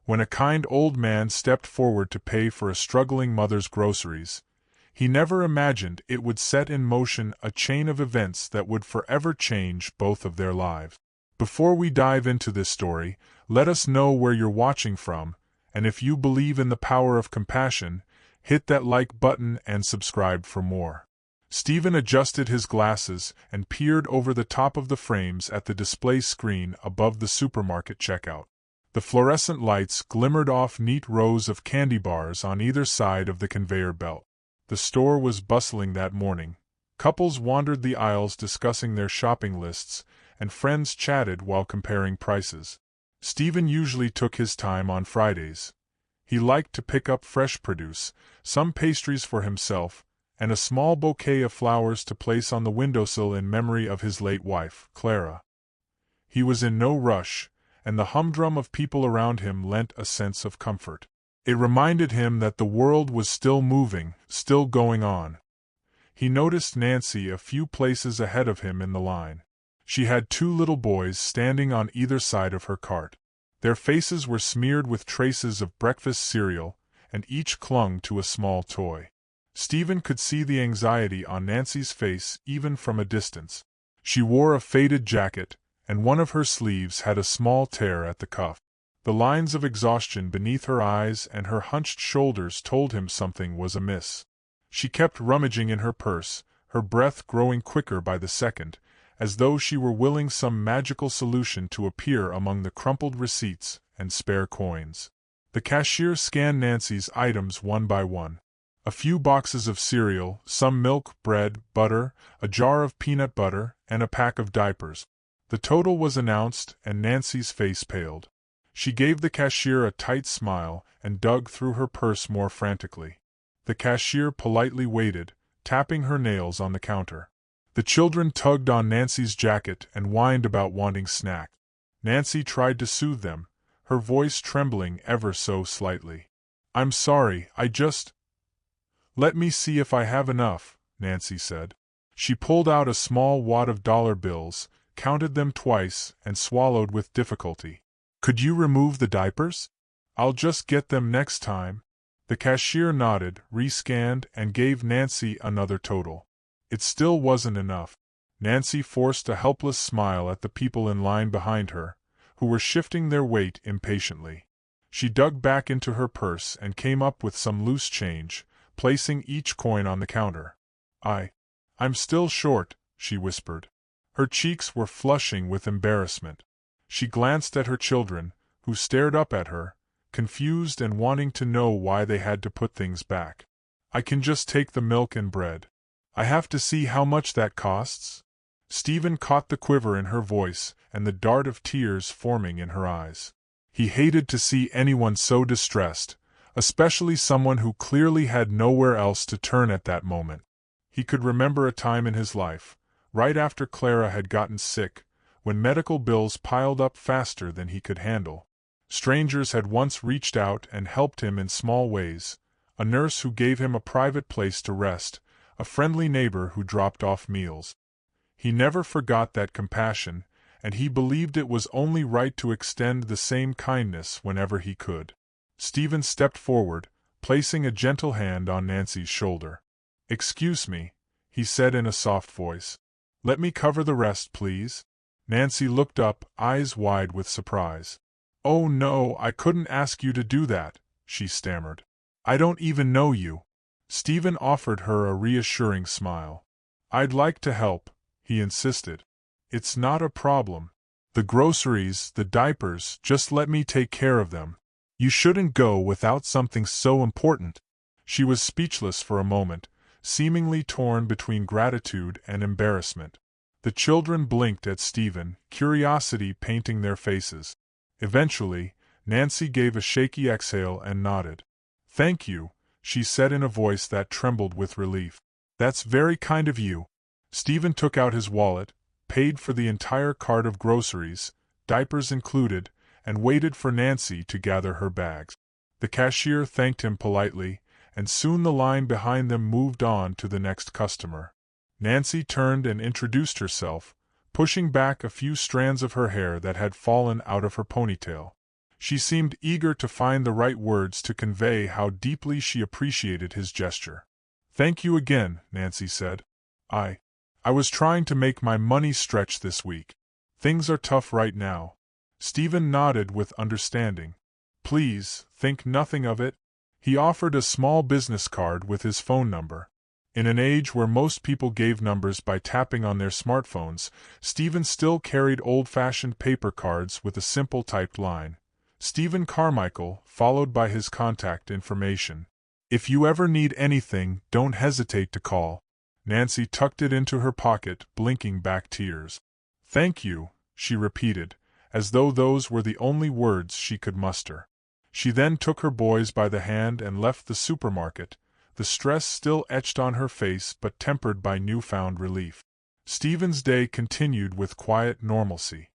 when a kind old man stepped forward to pay for a struggling mother's groceries. He never imagined it would set in motion a chain of events that would forever change both of their lives. Before we dive into this story, let us know where you're watching from, and if you believe in the power of compassion, hit that like button and subscribe for more. Stephen adjusted his glasses and peered over the top of the frames at the display screen above the supermarket checkout. The fluorescent lights glimmered off neat rows of candy bars on either side of the conveyor belt. The store was bustling that morning. Couples wandered the aisles discussing their shopping lists, and friends chatted while comparing prices. Stephen usually took his time on Fridays. He liked to pick up fresh produce, some pastries for himself, and a small bouquet of flowers to place on the windowsill in memory of his late wife, Clara. He was in no rush, and the humdrum of people around him lent a sense of comfort. It reminded him that the world was still moving, still going on. He noticed Nancy a few places ahead of him in the line. She had two little boys standing on either side of her cart. Their faces were smeared with traces of breakfast cereal, and each clung to a small toy. Stephen could see the anxiety on Nancy's face even from a distance. She wore a faded jacket, and one of her sleeves had a small tear at the cuff. The lines of exhaustion beneath her eyes and her hunched shoulders told him something was amiss. She kept rummaging in her purse, her breath growing quicker by the second, as though she were willing some magical solution to appear among the crumpled receipts and spare coins. The cashier scanned Nancy's items one by one. A few boxes of cereal, some milk, bread, butter, a jar of peanut butter, and a pack of diapers. The total was announced, and Nancy's face paled. She gave the cashier a tight smile and dug through her purse more frantically. The cashier politely waited, tapping her nails on the counter. The children tugged on Nancy's jacket and whined about wanting snack. Nancy tried to soothe them, her voice trembling ever so slightly. "I'm sorry, I just—" "Let me see if I have enough," Nancy said. She pulled out a small wad of dollar bills, counted them twice, and swallowed with difficulty. "Could you remove the diapers? I'll just get them next time." The cashier nodded, rescanned, and gave Nancy another total. It still wasn't enough. Nancy forced a helpless smile at the people in line behind her, who were shifting their weight impatiently. She dug back into her purse and came up with some loose change, placing each coin on the counter. I'm still short," she whispered. Her cheeks were flushing with embarrassment. She glanced at her children, who stared up at her, confused and wanting to know why they had to put things back. "I can just take the milk and bread. I have to see how much that costs." Stephen caught the quiver in her voice and the dart of tears forming in her eyes. He hated to see anyone so distressed, especially someone who clearly had nowhere else to turn at that moment. He could remember a time in his life, right after Clara had gotten sick, when medical bills piled up faster than he could handle. Strangers had once reached out and helped him in small ways, a nurse who gave him a private place to rest, a friendly neighbor who dropped off meals. He never forgot that compassion, and he believed it was only right to extend the same kindness whenever he could. Stephen stepped forward, placing a gentle hand on Nancy's shoulder. "Excuse me," he said in a soft voice. "Let me cover the rest, please." Nancy looked up, eyes wide with surprise. "Oh no, I couldn't ask you to do that," she stammered. "I don't even know you." Stephen offered her a reassuring smile. "I'd like to help," he insisted. "It's not a problem. The groceries, the diapers, just let me take care of them. You shouldn't go without something so important." She was speechless for a moment, seemingly torn between gratitude and embarrassment. The children blinked at Stephen, curiosity painting their faces. Eventually, Nancy gave a shaky exhale and nodded. "Thank you," she said in a voice that trembled with relief. "That's very kind of you." Stephen took out his wallet, paid for the entire cart of groceries, diapers included, and waited for Nancy to gather her bags. The cashier thanked him politely, and soon the line behind them moved on to the next customer. Nancy turned and introduced herself, pushing back a few strands of her hair that had fallen out of her ponytail. She seemed eager to find the right words to convey how deeply she appreciated his gesture. "Thank you again," Nancy said. I was trying to make my money stretch this week. Things are tough right now." Stephen nodded with understanding. "Please, think nothing of it." He offered a small business card with his phone number. In an age where most people gave numbers by tapping on their smartphones, Stephen still carried old-fashioned paper cards with a simple typed line. Stephen Carmichael, followed by his contact information. "If you ever need anything, don't hesitate to call." Nancy tucked it into her pocket, blinking back tears. "Thank you," she repeated, as though those were the only words she could muster. She then took her boys by the hand and left the supermarket, the stress still etched on her face but tempered by newfound relief. Stephen's day continued with quiet normalcy.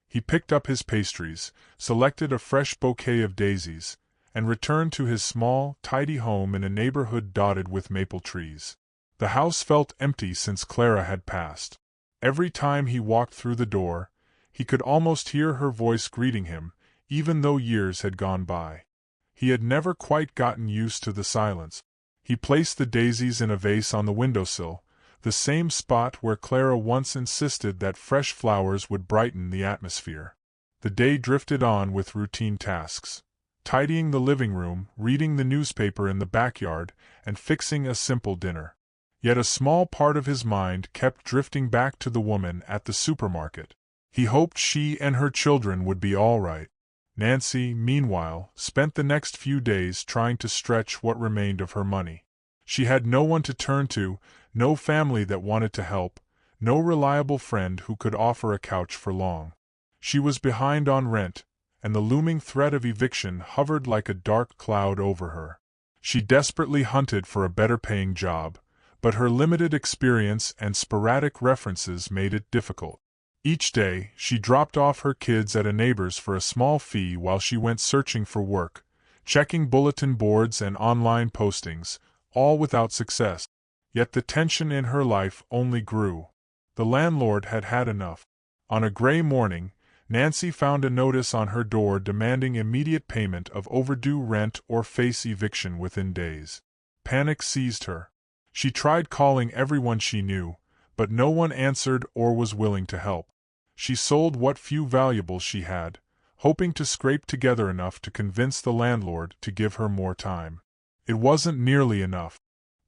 He picked up his pastries, selected a fresh bouquet of daisies, and returned to his small, tidy home in a neighborhood dotted with maple trees. The house felt empty since Clara had passed. Every time he walked through the door, he could almost hear her voice greeting him, even though years had gone by. He had never quite gotten used to the silence. He placed the daisies in a vase on the windowsill, the same spot where Clara once insisted that fresh flowers would brighten the atmosphere. The day drifted on with routine tasks. Tidying the living room, reading the newspaper in the backyard, and fixing a simple dinner. Yet a small part of his mind kept drifting back to the woman at the supermarket. He hoped she and her children would be all right. Nancy, meanwhile, spent the next few days trying to stretch what remained of her money. She had no one to turn to, no family that wanted to help, no reliable friend who could offer a couch for long. She was behind on rent, and the looming threat of eviction hovered like a dark cloud over her. She desperately hunted for a better-paying job, but her limited experience and sporadic references made it difficult. Each day, she dropped off her kids at a neighbor's for a small fee while she went searching for work, checking bulletin boards and online postings, all without success. Yet the tension in her life only grew. The landlord had had enough. On a gray morning, Nancy found a notice on her door demanding immediate payment of overdue rent or face eviction within days. Panic seized her. She tried calling everyone she knew, but no one answered or was willing to help. She sold what few valuables she had, hoping to scrape together enough to convince the landlord to give her more time. It wasn't nearly enough.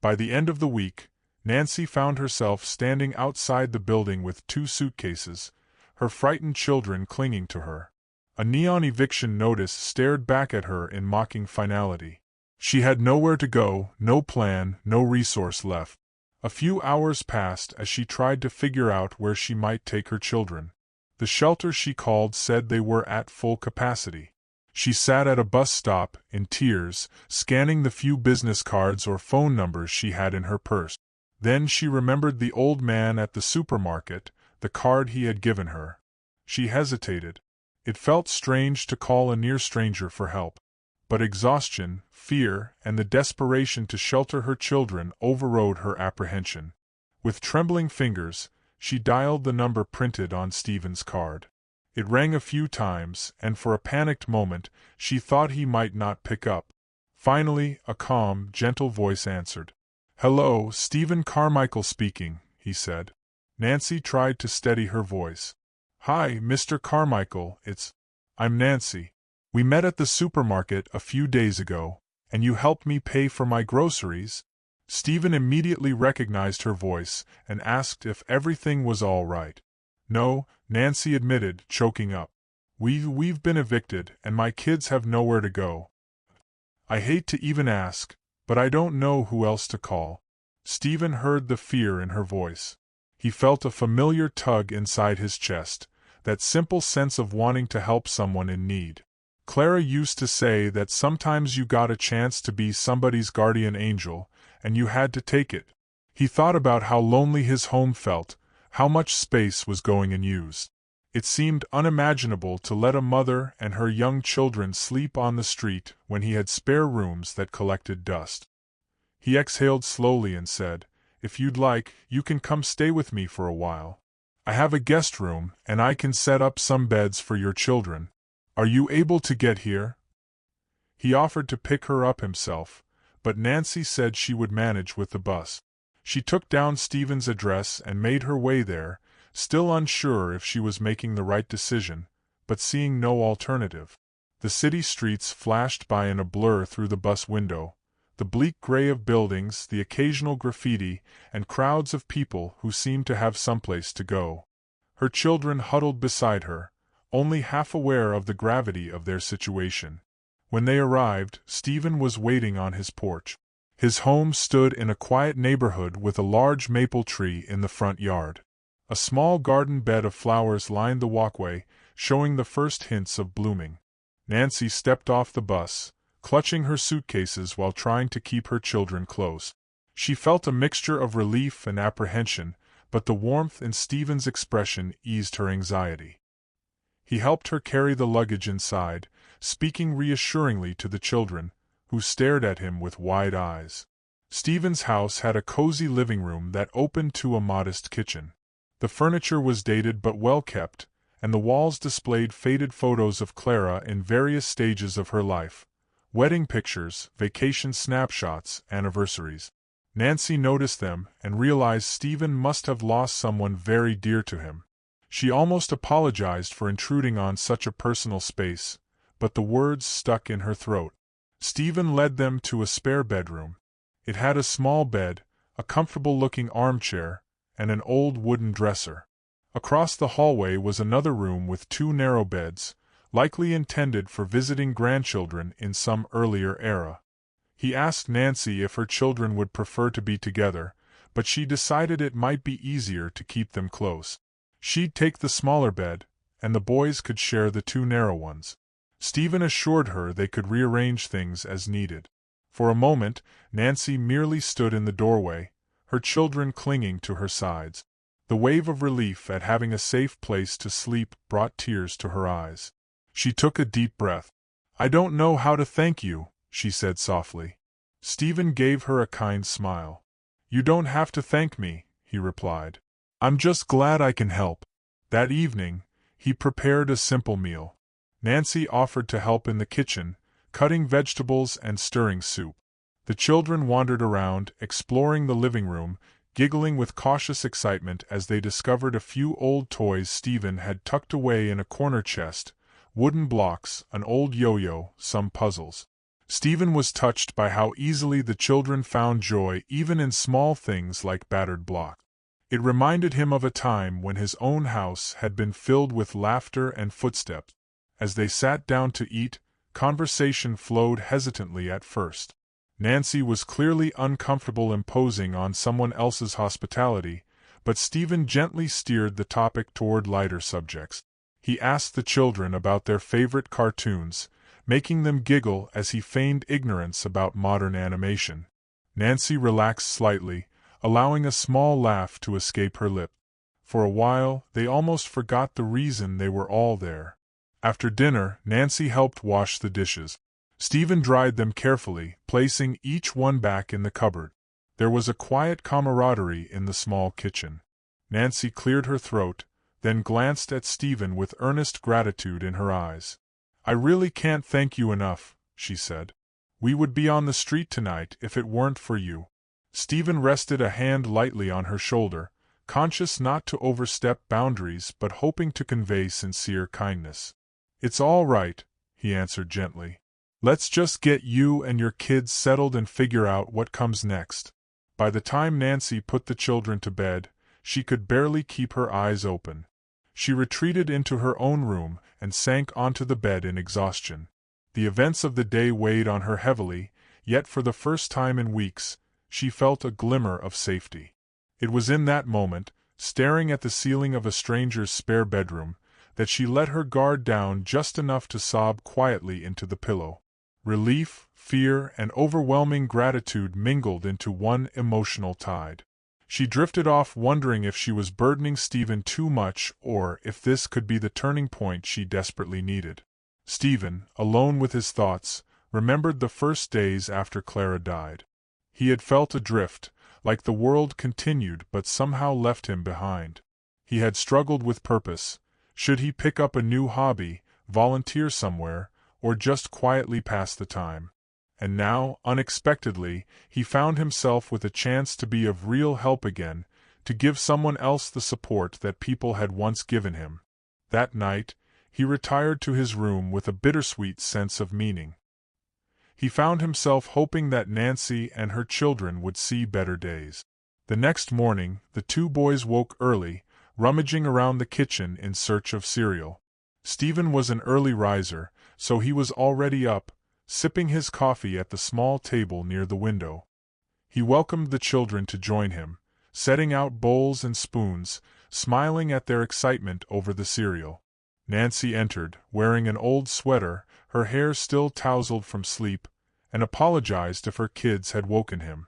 By the end of the week, Nancy found herself standing outside the building with 2 suitcases, her frightened children clinging to her. A neon eviction notice stared back at her in mocking finality. She had nowhere to go, no plan, no resource left. A few hours passed as she tried to figure out where she might take her children. The shelter she called said they were at full capacity. She sat at a bus stop, in tears, scanning the few business cards or phone numbers she had in her purse. Then she remembered the old man at the supermarket, the card he had given her. She hesitated. It felt strange to call a near stranger for help. But exhaustion, fear, and the desperation to shelter her children overrode her apprehension. With trembling fingers, she dialed the number printed on Stephen's card. It rang a few times, and for a panicked moment, she thought he might not pick up. Finally, a calm, gentle voice answered. "Hello, Stephen Carmichael speaking," he said. Nancy tried to steady her voice. "Hi, Mr. Carmichael, I'm Nancy. We met at the supermarket a few days ago, and you helped me pay for my groceries." Stephen immediately recognized her voice and asked if everything was all right. "No," Nancy admitted, choking up. We've been evicted, and my kids have nowhere to go. I hate to even ask, but I don't know who else to call." Stephen heard the fear in her voice. He felt a familiar tug inside his chest, that simple sense of wanting to help someone in need. Clara used to say that sometimes you got a chance to be somebody's guardian angel, and you had to take it. He thought about how lonely his home felt, how much space was going unused. It seemed unimaginable to let a mother and her young children sleep on the street when he had spare rooms that collected dust. He exhaled slowly and said, "If you'd like, you can come stay with me for a while. I have a guest room, and I can set up some beds for your children." Are you able to get here? He offered to pick her up himself, but Nancy said she would manage with the bus. She took down Stephen's address and made her way there, still unsure if she was making the right decision, but seeing no alternative. The city streets flashed by in a blur through the bus window, the bleak gray of buildings, the occasional graffiti, and crowds of people who seemed to have someplace to go. Her children huddled beside her, only half aware of the gravity of their situation. When they arrived, Stephen was waiting on his porch. His home stood in a quiet neighborhood with a large maple tree in the front yard. A small garden bed of flowers lined the walkway, showing the first hints of blooming. Nancy stepped off the bus, clutching her suitcases while trying to keep her children close. She felt a mixture of relief and apprehension, but the warmth in Stephen's expression eased her anxiety. He helped her carry the luggage inside, speaking reassuringly to the children, who stared at him with wide eyes. Stephen's house had a cozy living room that opened to a modest kitchen. The furniture was dated but well kept, and the walls displayed faded photos of Clara in various stages of her life: wedding pictures, vacation snapshots, anniversaries. Nancy noticed them and realized Stephen must have lost someone very dear to him. She almost apologized for intruding on such a personal space, but the words stuck in her throat. Stephen led them to a spare bedroom. It had a small bed, a comfortable-looking armchair, and an old wooden dresser. Across the hallway was another room with two narrow beds, likely intended for visiting grandchildren in some earlier era. He asked Nancy if her children would prefer to be together, but she decided it might be easier to keep them close. She'd take the smaller bed, and the boys could share the two narrow ones. Stephen assured her they could rearrange things as needed. For a moment, Nancy merely stood in the doorway, her children clinging to her sides. The wave of relief at having a safe place to sleep brought tears to her eyes. She took a deep breath. "I don't know how to thank you," she said softly. Stephen gave her a kind smile. "You don't have to thank me," he replied. "I'm just glad I can help." That evening, he prepared a simple meal. Nancy offered to help in the kitchen, cutting vegetables and stirring soup. The children wandered around, exploring the living room, giggling with cautious excitement as they discovered a few old toys Stephen had tucked away in a corner chest: wooden blocks, an old yo-yo, some puzzles. Stephen was touched by how easily the children found joy even in small things like battered blocks. It reminded him of a time when his own house had been filled with laughter and footsteps. As they sat down to eat, conversation flowed hesitantly at first. Nancy was clearly uncomfortable imposing on someone else's hospitality, but Stephen gently steered the topic toward lighter subjects. He asked the children about their favorite cartoons, making them giggle as he feigned ignorance about modern animation. Nancy relaxed slightly, allowing a small laugh to escape her lip. For a while, they almost forgot the reason they were all there. After dinner, Nancy helped wash the dishes. Stephen dried them carefully, placing each one back in the cupboard. There was a quiet camaraderie in the small kitchen. Nancy cleared her throat, then glanced at Stephen with earnest gratitude in her eyes. "I really can't thank you enough," she said. "We would be on the street tonight if it weren't for you." Stephen rested a hand lightly on her shoulder, conscious not to overstep boundaries but hoping to convey sincere kindness. "It's all right," he answered gently. "Let's just get you and your kids settled and figure out what comes next." By the time Nancy put the children to bed, she could barely keep her eyes open. She retreated into her own room and sank onto the bed in exhaustion. The events of the day weighed on her heavily, yet for the first time in weeks, she felt a glimmer of safety. It was in that moment, staring at the ceiling of a stranger's spare bedroom, that she let her guard down just enough to sob quietly into the pillow. Relief, fear, and overwhelming gratitude mingled into one emotional tide. She drifted off wondering if she was burdening Stephen too much or if this could be the turning point she desperately needed. Stephen, alone with his thoughts, remembered the first days after Clara died. He had felt adrift, like the world continued but somehow left him behind. He had struggled with purpose. Should he pick up a new hobby, volunteer somewhere, or just quietly pass the time. And now, unexpectedly, he found himself with a chance to be of real help again, to give someone else the support that people had once given him. That night, he retired to his room with a bittersweet sense of meaning. He found himself hoping that Nancy and her children would see better days. The next morning, the two boys woke early, rummaging around the kitchen in search of cereal. Stephen was an early riser, so he was already up, sipping his coffee at the small table near the window. He welcomed the children to join him, setting out bowls and spoons, smiling at their excitement over the cereal. Nancy entered, wearing an old sweater, her hair still tousled from sleep, and apologized if her kids had woken him.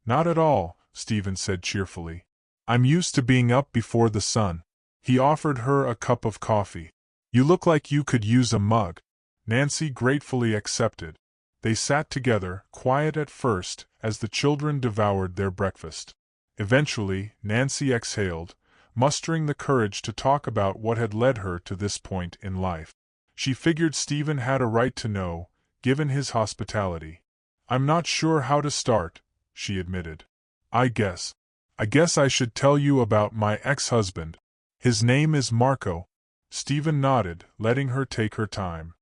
"Not at all," Stephen said cheerfully. "I'm used to being up before the sun." He offered her a cup of coffee. "You look like you could use a mug." Nancy gratefully accepted. They sat together, quiet at first, as the children devoured their breakfast. Eventually, Nancy exhaled, mustering the courage to talk about what had led her to this point in life. She figured Stephen had a right to know, given his hospitality. "I'm not sure how to start," she admitted. I guess I should tell you about my ex-husband. His name is Marco." Stephen nodded, letting her take her time.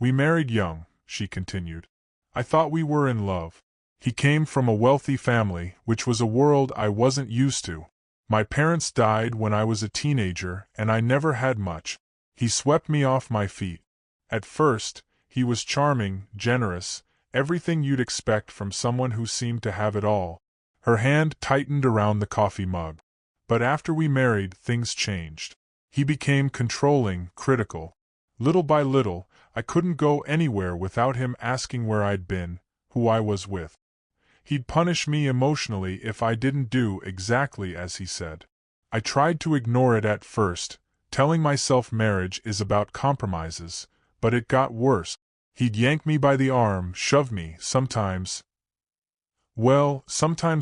"We married young," she continued. "I thought we were in love. He came from a wealthy family, which was a world I wasn't used to. My parents died when I was a teenager, and I never had much. He swept me off my feet. At first, he was charming, generous, everything you'd expect from someone who seemed to have it all." Her hand tightened around the coffee mug. "But after we married, things changed. He became controlling, critical. Little by little, I couldn't go anywhere without him asking where I'd been, who I was with. He'd punish me emotionally if I didn't do exactly as he said. I tried to ignore it at first, telling myself marriage is about compromises, but it got worse. He'd yank me by the arm, shove me, sometimes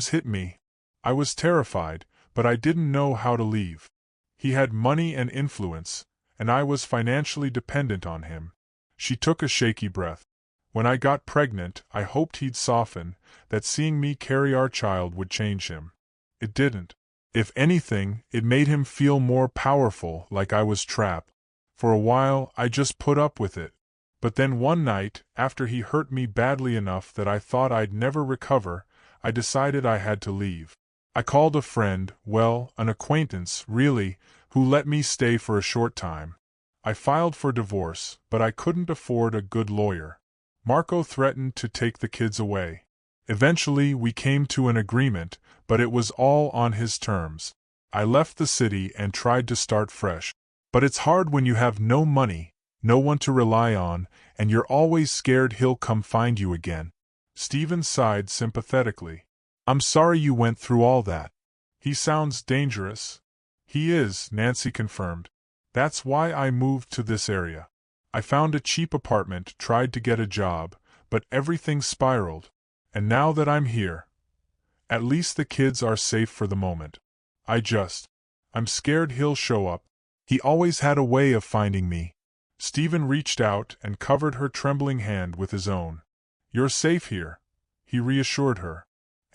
hit me. I was terrified, but I didn't know how to leave. He had money and influence, and I was financially dependent on him." She took a shaky breath. "When I got pregnant, I hoped he'd soften, that seeing me carry our child would change him. It didn't. If anything, it made him feel more powerful, like I was trapped. For a while, I just put up with it. But then one night, after he hurt me badly enough that I thought I'd never recover, I decided I had to leave. I called a friend, an acquaintance, really, who let me stay for a short time. I filed for divorce, but I couldn't afford a good lawyer. Marco threatened to take the kids away. Eventually, we came to an agreement, but it was all on his terms. I left the city and tried to start fresh. But it's hard when you have no money, no one to rely on, and you're always scared he'll come find you again." Stephen sighed sympathetically. "I'm sorry you went through all that." "He sounds dangerous." "He is," Nancy confirmed. "That's why I moved to this area. I found a cheap apartment, tried to get a job, but everything spiraled. And now that I'm here, at least the kids are safe for the moment. I'm scared he'll show up. He always had a way of finding me." Stephen reached out and covered her trembling hand with his own. "You're safe here," he reassured her.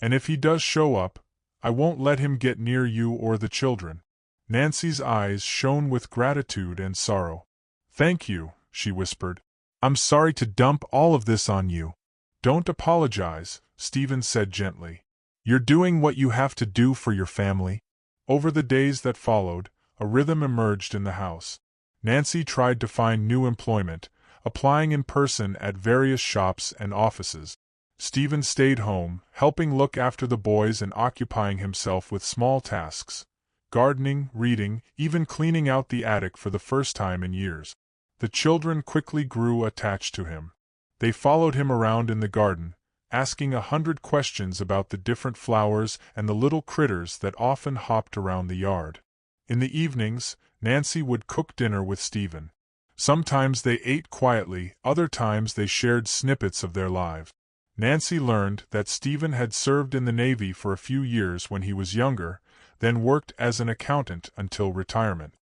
"And if he does show up, I won't let him get near you or the children." Nancy's eyes shone with gratitude and sorrow. "Thank you," she whispered. "I'm sorry to dump all of this on you." "Don't apologize," Stephen said gently. "You're doing what you have to do for your family." Over the days that followed, a rhythm emerged in the house. Nancy tried to find new employment, applying in person at various shops and offices. Stephen stayed home, helping look after the boys and occupying himself with small tasks: gardening, reading, even cleaning out the attic for the first time in years. The children quickly grew attached to him. They followed him around in the garden, asking 100 questions about the different flowers and the little critters that often hopped around the yard. In the evenings, Nancy would cook dinner with Stephen. Sometimes they ate quietly, other times they shared snippets of their lives. Nancy learned that Stephen had served in the Navy for a few years when he was younger, then worked as an accountant until retirement.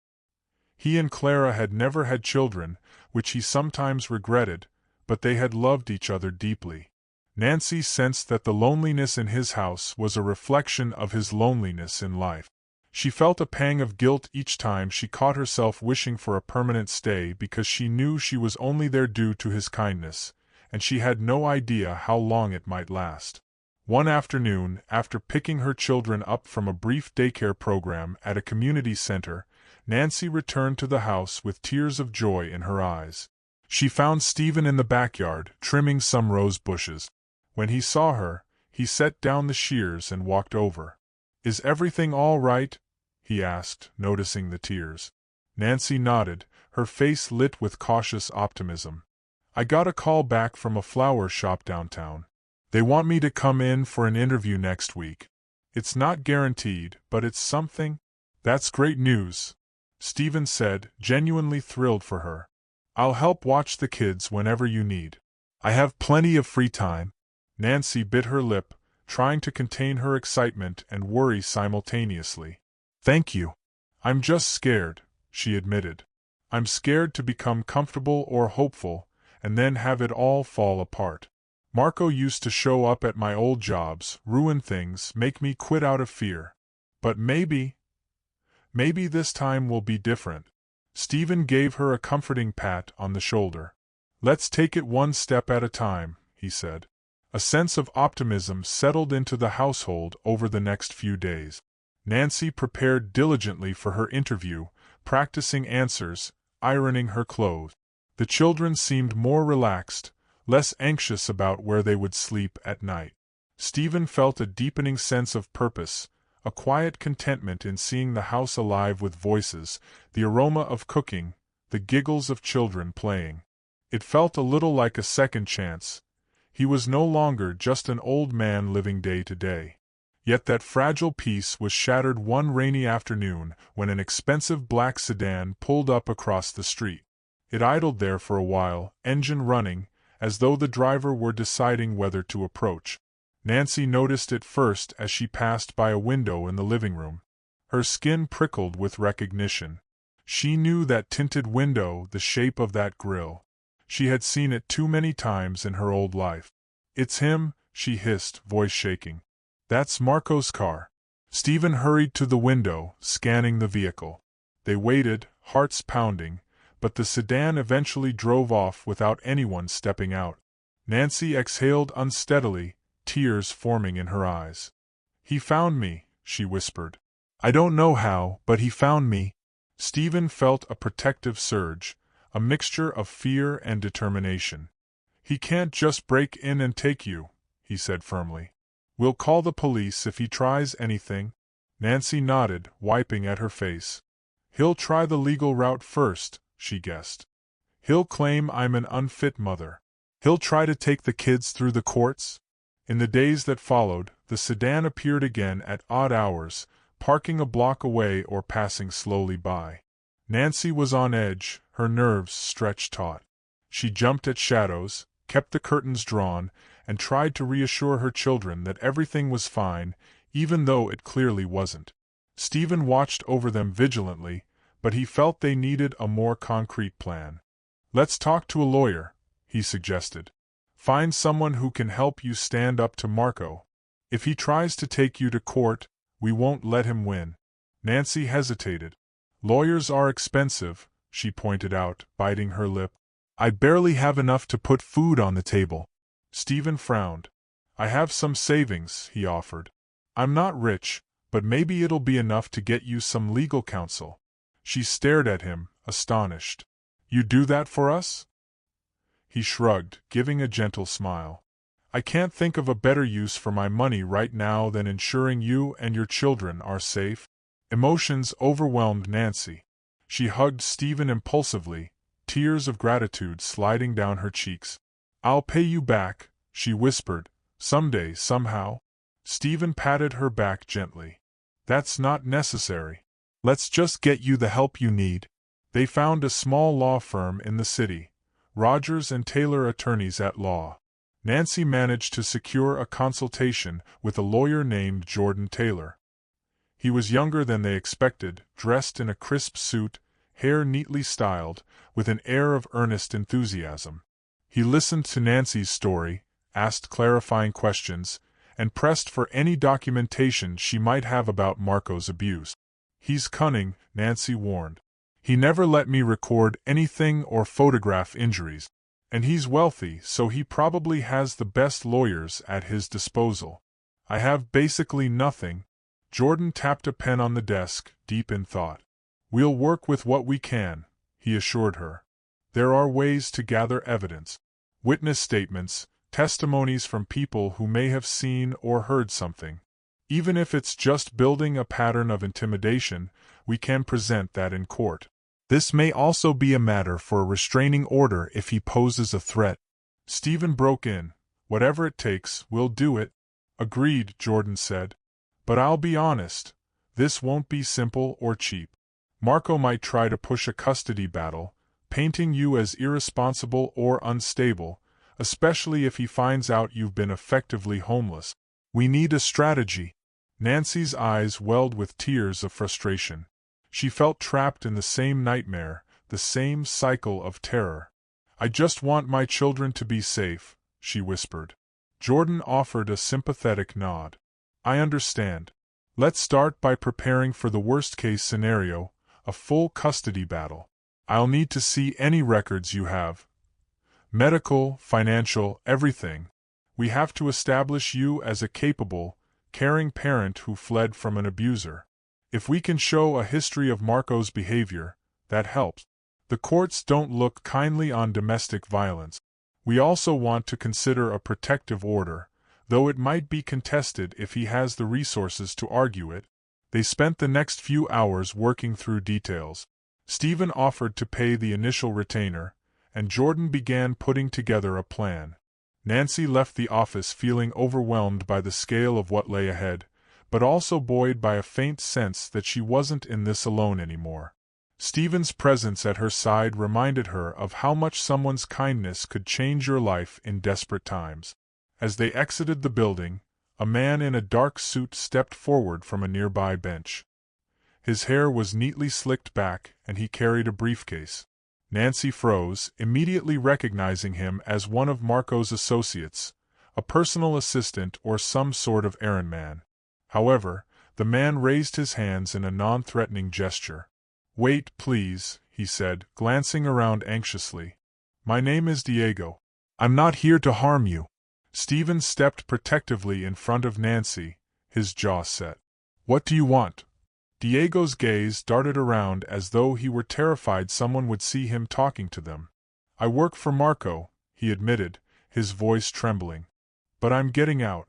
He and Clara had never had children, which he sometimes regretted, but they had loved each other deeply. Nancy sensed that the loneliness in his house was a reflection of his loneliness in life. She felt a pang of guilt each time she caught herself wishing for a permanent stay because she knew she was only there due to his kindness, and she had no idea how long it might last. One afternoon, after picking her children up from a brief daycare program at a community center, Nancy returned to the house with tears of joy in her eyes. She found Stephen in the backyard, trimming some rose bushes. When he saw her, he set down the shears and walked over. "Is everything all right?" he asked, noticing the tears. Nancy nodded, her face lit with cautious optimism. "I got a call back from a flower shop downtown. They want me to come in for an interview next week. It's not guaranteed, but it's something." "That's great news," Stephen said, genuinely thrilled for her. "I'll help watch the kids whenever you need. I have plenty of free time." Nancy bit her lip, trying to contain her excitement and worry simultaneously. "Thank you. I'm just scared," she admitted. "I'm scared to become comfortable or hopeful, and then have it all fall apart. Marco used to show up at my old jobs, ruin things, make me quit out of fear. But maybe this time will be different." Stephen gave her a comforting pat on the shoulder. "Let's take it one step at a time," he said. A sense of optimism settled into the household over the next few days. Nancy prepared diligently for her interview, practicing answers, ironing her clothes. The children seemed more relaxed, less anxious about where they would sleep at night. Stephen felt a deepening sense of purpose, a quiet contentment in seeing the house alive with voices, the aroma of cooking, the giggles of children playing. It felt a little like a second chance. He was no longer just an old man living day to day. Yet that fragile peace was shattered one rainy afternoon when an expensive black sedan pulled up across the street. It idled there for a while, engine running, as though the driver were deciding whether to approach. Nancy noticed it first as she passed by a window in the living room. Her skin prickled with recognition. She knew that tinted window, the shape of that grille. She had seen it too many times in her old life. "It's him," she hissed, voice shaking. "That's Marco's car." Stephen hurried to the window, scanning the vehicle. They waited, hearts pounding, but the sedan eventually drove off without anyone stepping out. Nancy exhaled unsteadily, tears forming in her eyes. "He found me," she whispered. "I don't know how, but he found me." Stephen felt a protective surge, a mixture of fear and determination. "He can't just break in and take you," he said firmly. "We'll call the police if he tries anything." Nancy nodded, wiping at her face. "He'll try the legal route first," she guessed. "He'll claim I'm an unfit mother. He'll try to take the kids through the courts." In the days that followed, the sedan appeared again at odd hours, parking a block away or passing slowly by. Nancy was on edge, her nerves stretched taut. She jumped at shadows, kept the curtains drawn, and tried to reassure her children that everything was fine, even though it clearly wasn't. Stephen watched over them vigilantly, but he felt they needed a more concrete plan. "Let's talk to a lawyer," he suggested. "Find someone who can help you stand up to Marco. If he tries to take you to court, we won't let him win." Nancy hesitated. "Lawyers are expensive," she pointed out, biting her lip. "I barely have enough to put food on the table." Stephen frowned. "I have some savings," he offered. "I'm not rich, but maybe it'll be enough to get you some legal counsel." She stared at him, astonished. "You do that for us?" He shrugged, giving a gentle smile. "I can't think of a better use for my money right now than ensuring you and your children are safe." Emotions overwhelmed Nancy. She hugged Stephen impulsively, tears of gratitude sliding down her cheeks. "I'll pay you back," she whispered, "someday, somehow." Stephen patted her back gently. "That's not necessary. Let's just get you the help you need." They found a small law firm in the city, Rogers and Taylor Attorneys at Law. Nancy managed to secure a consultation with a lawyer named Jordan Taylor. He was younger than they expected, dressed in a crisp suit, hair neatly styled, with an air of earnest enthusiasm. He listened to Nancy's story, asked clarifying questions, and pressed for any documentation she might have about Marco's abuse. "He's cunning," Nancy warned. "He never let me record anything or photograph injuries. And he's wealthy, so he probably has the best lawyers at his disposal. I have basically nothing." Jordan tapped a pen on the desk, deep in thought. "We'll work with what we can," he assured her. "There are ways to gather evidence. Witness statements, testimonies from people who may have seen or heard something. Even if it's just building a pattern of intimidation, we can present that in court. This may also be a matter for a restraining order if he poses a threat." Stephen broke in. "Whatever it takes, we'll do it." "Agreed," Jordan said. "But I'll be honest, this won't be simple or cheap. Marco might try to push a custody battle, painting you as irresponsible or unstable, especially if he finds out you've been effectively homeless. We need a strategy." Nancy's eyes welled with tears of frustration. She felt trapped in the same nightmare, the same cycle of terror. "I just want my children to be safe," she whispered. Jordan offered a sympathetic nod. "I understand. Let's start by preparing for the worst-case scenario, a full custody battle. I'll need to see any records you have. Medical, financial, everything. We have to establish you as a capable, caring parent who fled from an abuser. If we can show a history of Marco's behavior, that helps. The courts don't look kindly on domestic violence. We also want to consider a protective order, though it might be contested if he has the resources to argue it." They spent the next few hours working through details. Stephen offered to pay the initial retainer, and Jordan began putting together a plan. Nancy left the office feeling overwhelmed by the scale of what lay ahead, but also buoyed by a faint sense that she wasn't in this alone anymore. Stephen's presence at her side reminded her of how much someone's kindness could change your life in desperate times. As they exited the building, a man in a dark suit stepped forward from a nearby bench. His hair was neatly slicked back, and he carried a briefcase. Nancy froze, immediately recognizing him as one of Marco's associates, a personal assistant or some sort of errand man. However, the man raised his hands in a non-threatening gesture. "Wait, please," he said, glancing around anxiously. "My name is Diego. I'm not here to harm you." Stephen stepped protectively in front of Nancy, his jaw set. "What do you want?" Diego's gaze darted around as though he were terrified someone would see him talking to them. "I work for Marco," he admitted, his voice trembling. "But I'm getting out.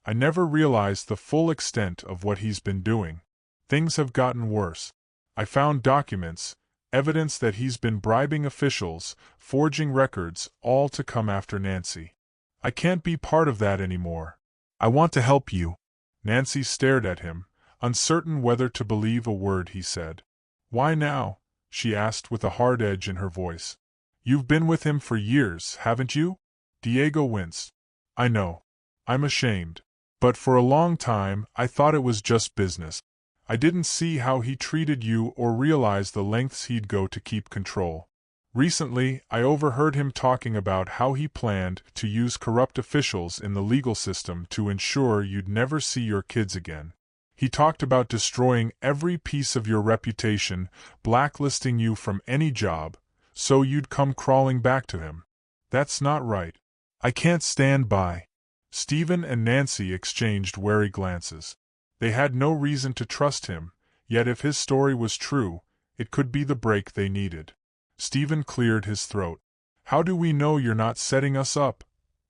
I never realized the full extent of what he's been doing. Things have gotten worse. I found documents, evidence that he's been bribing officials, forging records, all to come after Nancy. I can't be part of that anymore. I want to help you." Nancy stared at him, uncertain whether to believe a word he said. "Why now?" she asked with a hard edge in her voice. "You've been with him for years, haven't you?" Diego winced. "I know. I'm ashamed. But for a long time, I thought it was just business. I didn't see how he treated you or realize the lengths he'd go to keep control. Recently, I overheard him talking about how he planned to use corrupt officials in the legal system to ensure you'd never see your kids again. He talked about destroying every piece of your reputation, blacklisting you from any job, so you'd come crawling back to him. That's not right. I can't stand by." Stephen and Nancy exchanged wary glances. They had no reason to trust him, yet if his story was true, it could be the break they needed. Stephen cleared his throat. "How do we know you're not setting us up?"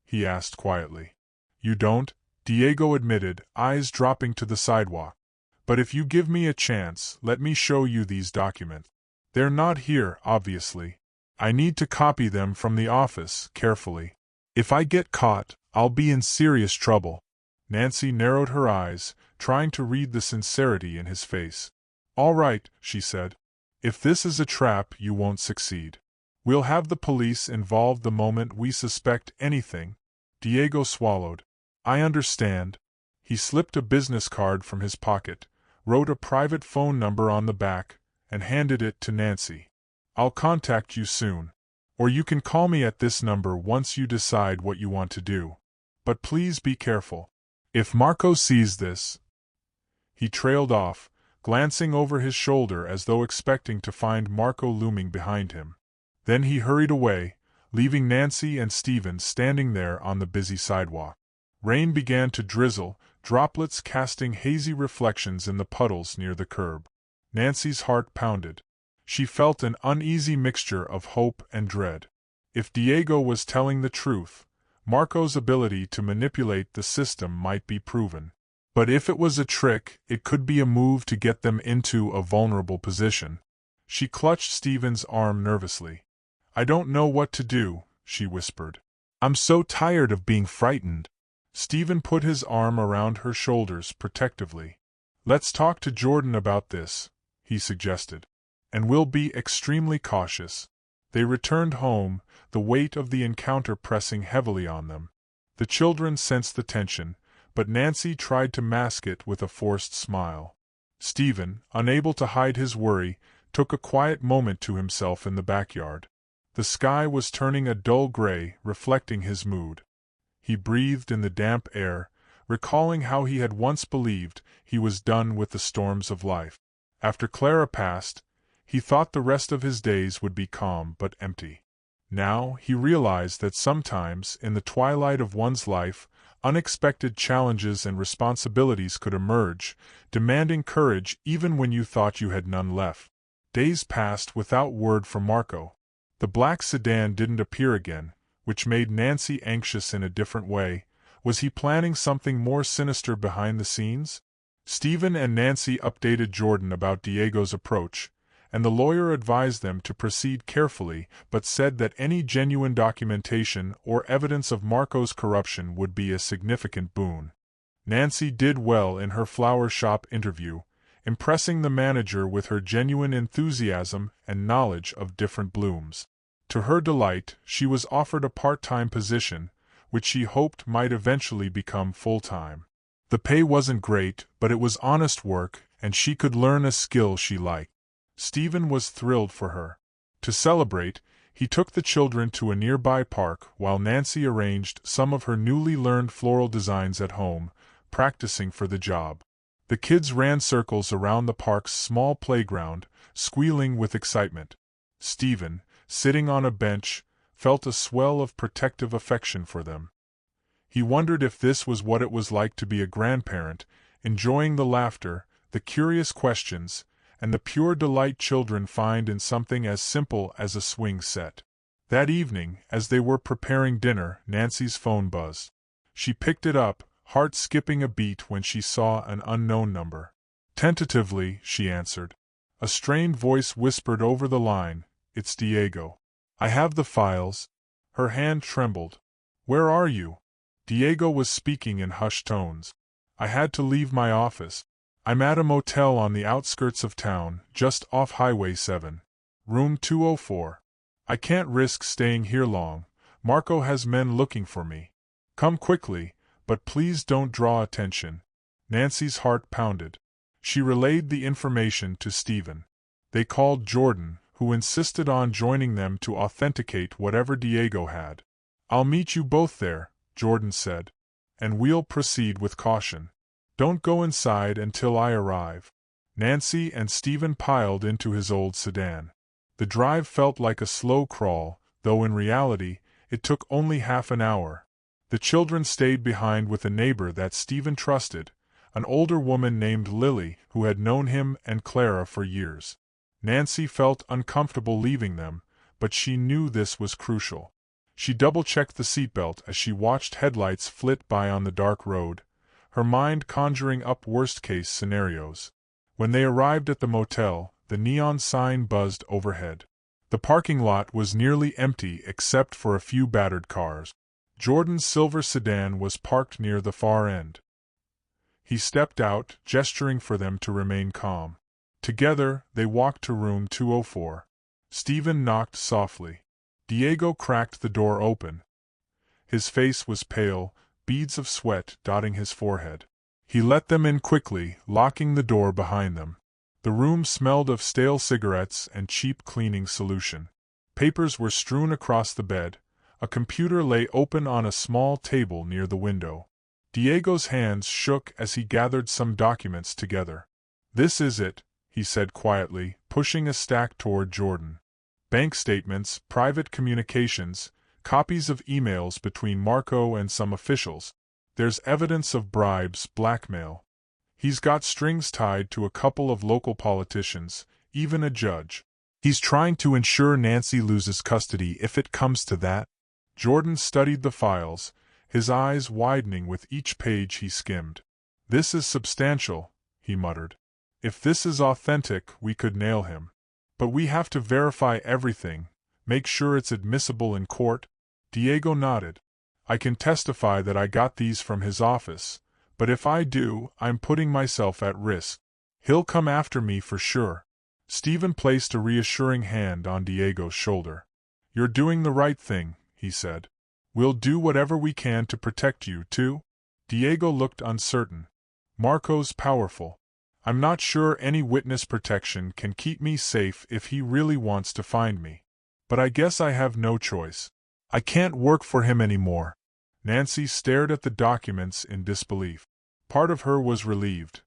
he asked quietly. "You don't," Diego admitted, eyes dropping to the sidewalk. "But if you give me a chance, let me show you these documents. They're not here, obviously. I need to copy them from the office, carefully. If I get caught, I'll be in serious trouble." Nancy narrowed her eyes, trying to read the sincerity in his face. "All right," she said. "If this is a trap, you won't succeed. We'll have the police involved the moment we suspect anything." Diego swallowed. "I understand." He slipped a business card from his pocket, wrote a private phone number on the back, and handed it to Nancy. "I'll contact you soon. Or you can call me at this number once you decide what you want to do. But please be careful. If Marco sees this—" He trailed off, glancing over his shoulder as though expecting to find Marco looming behind him. Then he hurried away, leaving Nancy and Stephen standing there on the busy sidewalk. Rain began to drizzle, droplets casting hazy reflections in the puddles near the curb. Nancy's heart pounded. She felt an uneasy mixture of hope and dread. If Diego was telling the truth, Marco's ability to manipulate the system might be proven. But if it was a trick, it could be a move to get them into a vulnerable position. She clutched Stephen's arm nervously. "I don't know what to do," she whispered. "I'm so tired of being frightened." Stephen put his arm around her shoulders protectively. "Let's talk to Jordan about this," he suggested. "And we'll be extremely cautious." They returned home, the weight of the encounter pressing heavily on them. The children sensed the tension, but Nancy tried to mask it with a forced smile. Stephen, unable to hide his worry, took a quiet moment to himself in the backyard. The sky was turning a dull gray, reflecting his mood. He breathed in the damp air, recalling how he had once believed he was done with the storms of life. After Clara passed, he thought the rest of his days would be calm but empty. Now he realized that sometimes, in the twilight of one's life, unexpected challenges and responsibilities could emerge, demanding courage even when you thought you had none left. Days passed without word from Marco. The black sedan didn't appear again, which made Nancy anxious in a different way. Was he planning something more sinister behind the scenes? Stephen and Nancy updated Jordan about Diego's approach, and the lawyer advised them to proceed carefully but said that any genuine documentation or evidence of Marco's corruption would be a significant boon. Nancy did well in her flower shop interview, impressing the manager with her genuine enthusiasm and knowledge of different blooms. To her delight, she was offered a part-time position, which she hoped might eventually become full-time. The pay wasn't great, but it was honest work, and she could learn a skill she liked. Stephen was thrilled for her. To celebrate, he took the children to a nearby park while Nancy arranged some of her newly learned floral designs at home, practicing for the job. The kids ran circles around the park's small playground, squealing with excitement. Stephen, sitting on a bench, felt a swell of protective affection for them. He wondered if this was what it was like to be a grandparent, enjoying the laughter, the curious questions, and the pure delight children find in something as simple as a swing set. That evening, as they were preparing dinner, Nancy's phone buzzed. She picked it up, heart skipping a beat when she saw an unknown number. Tentatively, she answered. A strained voice whispered over the line, "It's Diego. I have the files." Her hand trembled. "Where are you?" Diego was speaking in hushed tones. "I had to leave my office. I'm at a motel on the outskirts of town, just off Highway 7. Room 204. I can't risk staying here long. Marco has men looking for me. Come quickly, but please don't draw attention." Nancy's heart pounded. She relayed the information to Stephen. They called Jordan, who insisted on joining them to authenticate whatever Diego had. "I'll meet you both there," Jordan said. "And we'll proceed with caution. Don't go inside until I arrive." Nancy and Stephen piled into his old sedan. The drive felt like a slow crawl, though in reality, it took only half an hour. The children stayed behind with a neighbor that Stephen trusted, an older woman named Lily who had known him and Clara for years. Nancy felt uncomfortable leaving them, but she knew this was crucial. She double-checked the seatbelt as she watched headlights flit by on the dark road, her mind conjuring up worst-case scenarios. When they arrived at the motel, the neon sign buzzed overhead. The parking lot was nearly empty except for a few battered cars. Jordan's silver sedan was parked near the far end. He stepped out, gesturing for them to remain calm. Together, they walked to room 204. Stephen knocked softly. Diego cracked the door open. His face was pale, beads of sweat dotting his forehead. He let them in quickly, locking the door behind them. The room smelled of stale cigarettes and cheap cleaning solution. Papers were strewn across the bed. A computer lay open on a small table near the window. Diego's hands shook as he gathered some documents together. "This is it," he said quietly, pushing a stack toward Jordan. "Bank statements, private communications, copies of emails between Marco and some officials. There's evidence of bribes, blackmail. He's got strings tied to a couple of local politicians, even a judge. He's trying to ensure Nancy loses custody if it comes to that." Jordan studied the files, his eyes widening with each page he skimmed. "This is substantial," he muttered. "If this is authentic, we could nail him. But we have to verify everything, make sure it's admissible in court." Diego nodded. "I can testify that I got these from his office, but if I do, I'm putting myself at risk. He'll come after me for sure." Stephen placed a reassuring hand on Diego's shoulder. "You're doing the right thing," he said. "We'll do whatever we can to protect you, too." Diego looked uncertain. "Marco's powerful. I'm not sure any witness protection can keep me safe if he really wants to find me. But I guess I have no choice. I can't work for him anymore." Nancy stared at the documents in disbelief. Part of her was relieved.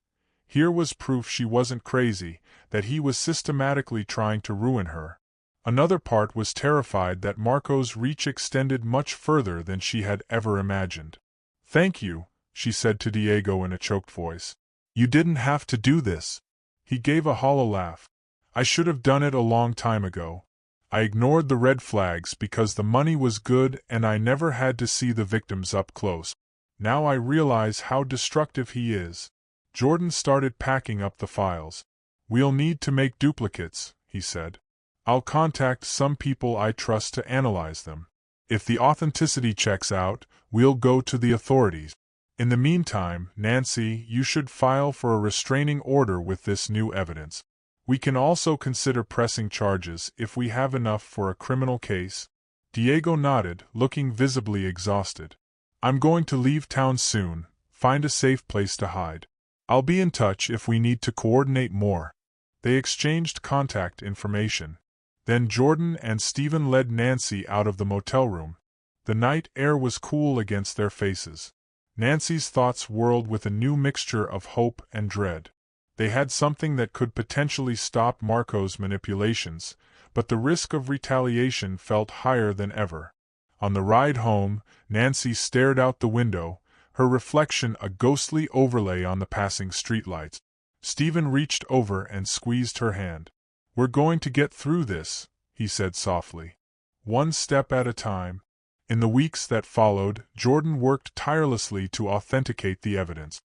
Here was proof she wasn't crazy, that he was systematically trying to ruin her. Another part was terrified that Marco's reach extended much further than she had ever imagined. "Thank you," she said to Diego in a choked voice. "You didn't have to do this." He gave a hollow laugh. "I should have done it a long time ago. I ignored the red flags because the money was good and I never had to see the victims up close. Now I realize how destructive he is." Jordan started packing up the files. "We'll need to make duplicates," he said. "I'll contact some people I trust to analyze them. If the authenticity checks out, we'll go to the authorities. In the meantime, Nancy, you should file for a restraining order with this new evidence. We can also consider pressing charges if we have enough for a criminal case." Diego nodded, looking visibly exhausted. "I'm going to leave town soon, find a safe place to hide. I'll be in touch if we need to coordinate more." They exchanged contact information. Then Jordan and Stephen led Nancy out of the motel room. The night air was cool against their faces. Nancy's thoughts whirled with a new mixture of hope and dread. They had something that could potentially stop Marco's manipulations, but the risk of retaliation felt higher than ever. On the ride home, Nancy stared out the window, her reflection a ghostly overlay on the passing streetlights. Stephen reached over and squeezed her hand. "We're going to get through this," he said softly. "One step at a time." In the weeks that followed, Jordan worked tirelessly to authenticate the evidence.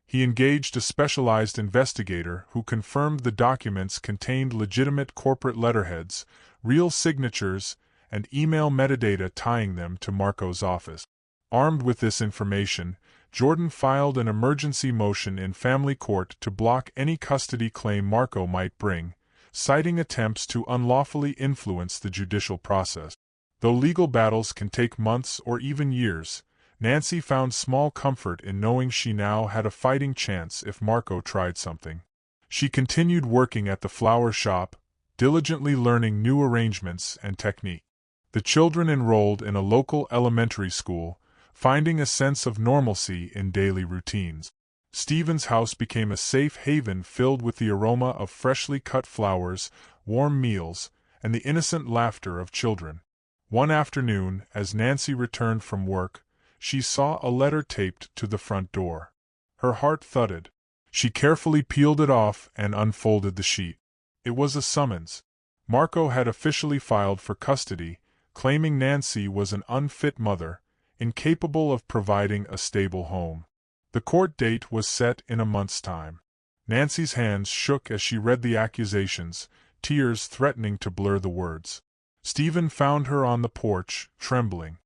He engaged a specialized investigator who confirmed the documents contained legitimate corporate letterheads, real signatures, and email metadata tying them to Marco's office. Armed with this information, Jordan filed an emergency motion in family court to block any custody claim Marco might bring, citing attempts to unlawfully influence the judicial process. Though legal battles can take months or even years, Nancy found small comfort in knowing she now had a fighting chance if Marco tried something. She continued working at the flower shop, diligently learning new arrangements and technique. The children enrolled in a local elementary school, finding a sense of normalcy in daily routines. Stephen's house became a safe haven filled with the aroma of freshly cut flowers, warm meals, and the innocent laughter of children. One afternoon, as Nancy returned from work, she saw a letter taped to the front door. Her heart thudded. She carefully peeled it off and unfolded the sheet. It was a summons. Marco had officially filed for custody, claiming Nancy was an unfit mother, incapable of providing a stable home. The court date was set in a month's time. Nancy's hands shook as she read the accusations, tears threatening to blur the words. Stephen found her on the porch, trembling.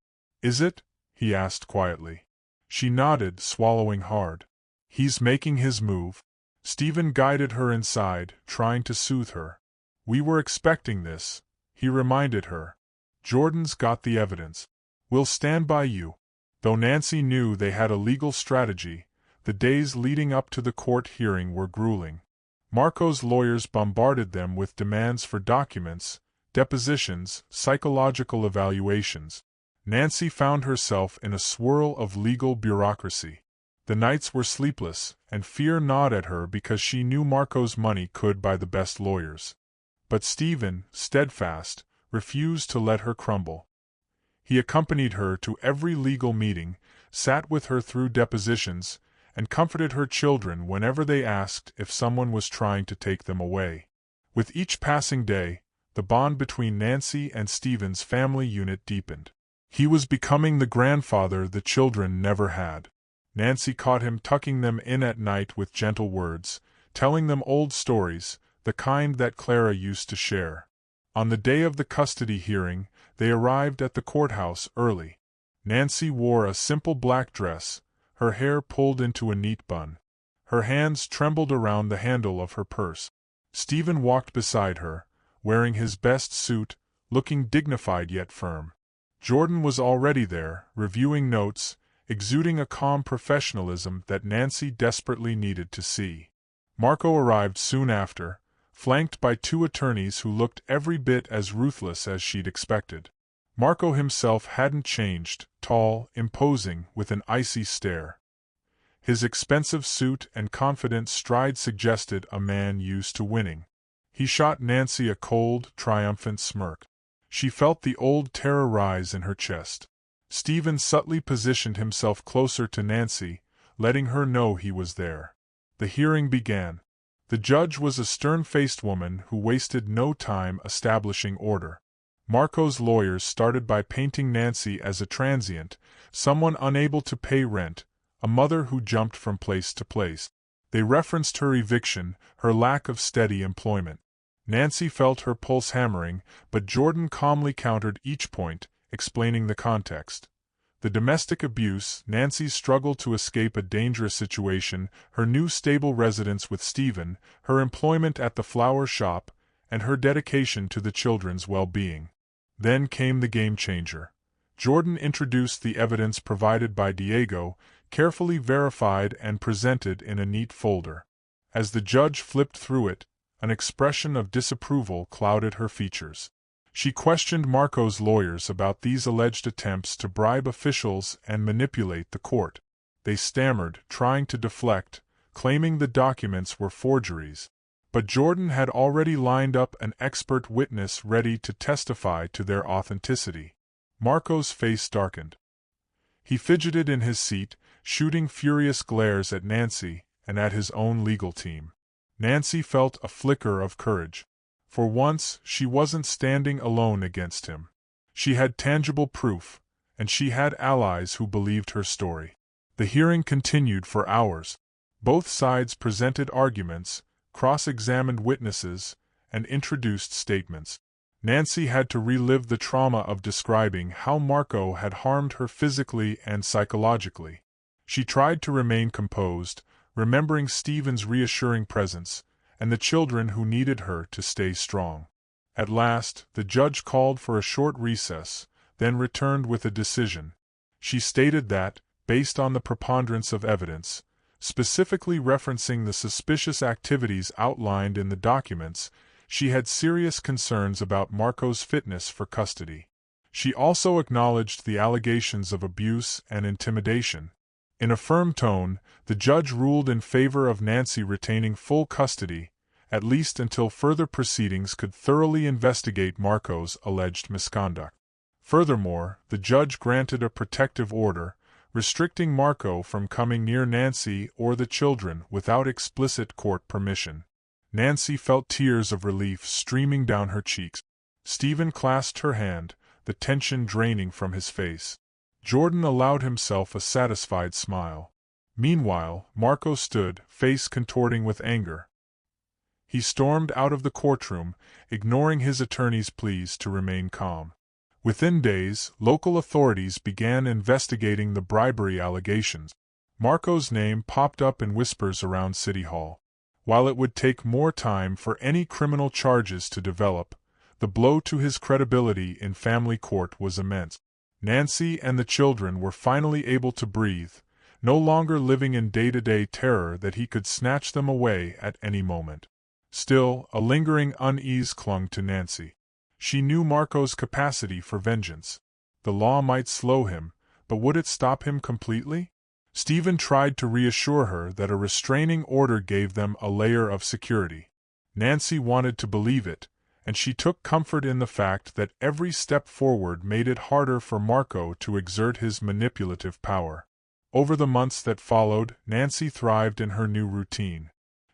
"Is it?" he asked quietly. She nodded, swallowing hard. "He's making his move." Stephen guided her inside, trying to soothe her. "We were expecting this," he reminded her. "Jordan's got the evidence. We'll stand by you." Though Nancy knew they had a legal strategy, the days leading up to the court hearing were grueling. Marco's lawyers bombarded them with demands for documents, depositions, psychological evaluations. Nancy found herself in a swirl of legal bureaucracy. The nights were sleepless, and fear gnawed at her because she knew Marco's money could buy the best lawyers. But Stephen, steadfast, refused to let her crumble. He accompanied her to every legal meeting, sat with her through depositions, and comforted her children whenever they asked if someone was trying to take them away. With each passing day, the bond between Nancy and Stephen's family unit deepened. He was becoming the grandfather the children never had. Nancy caught him tucking them in at night with gentle words, telling them old stories, the kind that Clara used to share. On the day of the custody hearing, they arrived at the courthouse early. Nancy wore a simple black dress, her hair pulled into a neat bun. Her hands trembled around the handle of her purse. Stephen walked beside her, wearing his best suit, looking dignified yet firm. Jordan was already there, reviewing notes, exuding a calm professionalism that Nancy desperately needed to see. Marco arrived soon after, flanked by two attorneys who looked every bit as ruthless as she'd expected. Marco himself hadn't changed, tall, imposing, with an icy stare. His expensive suit and confident stride suggested a man used to winning. He shot Nancy a cold, triumphant smirk. She felt the old terror rise in her chest. Stephen subtly positioned himself closer to Nancy, letting her know he was there. The hearing began. The judge was a stern-faced woman who wasted no time establishing order. Marco's lawyers started by painting Nancy as a transient, someone unable to pay rent, a mother who jumped from place to place. They referenced her eviction, her lack of steady employment. Nancy felt her pulse hammering, but Jordan calmly countered each point, explaining the context. The domestic abuse, Nancy's struggle to escape a dangerous situation, her new stable residence with Stephen, her employment at the flower shop, and her dedication to the children's well-being. Then came the game-changer. Jordan introduced the evidence provided by Diego, carefully verified and presented in a neat folder. As the judge flipped through it, an expression of disapproval clouded her features. She questioned Marco's lawyers about these alleged attempts to bribe officials and manipulate the court. They stammered, trying to deflect, claiming the documents were forgeries. But Jordan had already lined up an expert witness ready to testify to their authenticity. Marco's face darkened. He fidgeted in his seat, shooting furious glares at Nancy and at his own legal team. Nancy felt a flicker of courage. For once, she wasn't standing alone against him. She had tangible proof, and she had allies who believed her story. The hearing continued for hours. Both sides presented arguments, cross-examined witnesses, and introduced statements. Nancy had to relive the trauma of describing how Marco had harmed her physically and psychologically. She tried to remain composed, remembering Stephen's reassuring presence, and the children who needed her to stay strong. At last, the judge called for a short recess, then returned with a decision. She stated that, based on the preponderance of evidence, specifically referencing the suspicious activities outlined in the documents, she had serious concerns about Marco's fitness for custody. She also acknowledged the allegations of abuse and intimidation. In a firm tone, the judge ruled in favor of Nancy retaining full custody, at least until further proceedings could thoroughly investigate Marco's alleged misconduct. Furthermore, the judge granted a protective order, restricting Marco from coming near Nancy or the children without explicit court permission. Nancy felt tears of relief streaming down her cheeks. Stephen clasped her hand, the tension draining from his face. Jordan allowed himself a satisfied smile. Meanwhile, Marco stood, face contorting with anger. He stormed out of the courtroom, ignoring his attorney's pleas to remain calm. Within days, local authorities began investigating the bribery allegations. Marco's name popped up in whispers around City Hall. While it would take more time for any criminal charges to develop, the blow to his credibility in family court was immense. Nancy and the children were finally able to breathe, no longer living in day-to-day terror that he could snatch them away at any moment. Still, a lingering unease clung to Nancy. She knew Marco's capacity for vengeance. The law might slow him, but would it stop him completely? Stephen tried to reassure her that a restraining order gave them a layer of security. Nancy wanted to believe it, and she took comfort in the fact that every step forward made it harder for Marco to exert his manipulative power. Over the months that followed, Nancy thrived in her new routine.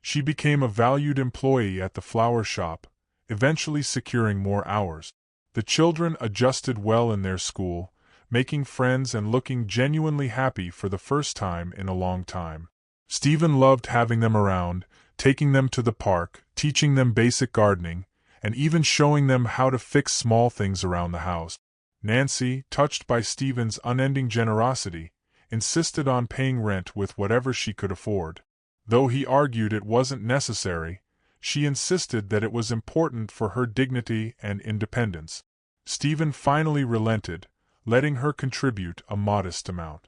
She became a valued employee at the flower shop, eventually securing more hours. The children adjusted well in their school, making friends and looking genuinely happy for the first time in a long time. Stephen loved having them around, taking them to the park, teaching them basic gardening, and even showing them how to fix small things around the house. Nancy, touched by Stephen's unending generosity, insisted on paying rent with whatever she could afford. Though he argued it wasn't necessary, she insisted that it was important for her dignity and independence. Stephen finally relented, letting her contribute a modest amount.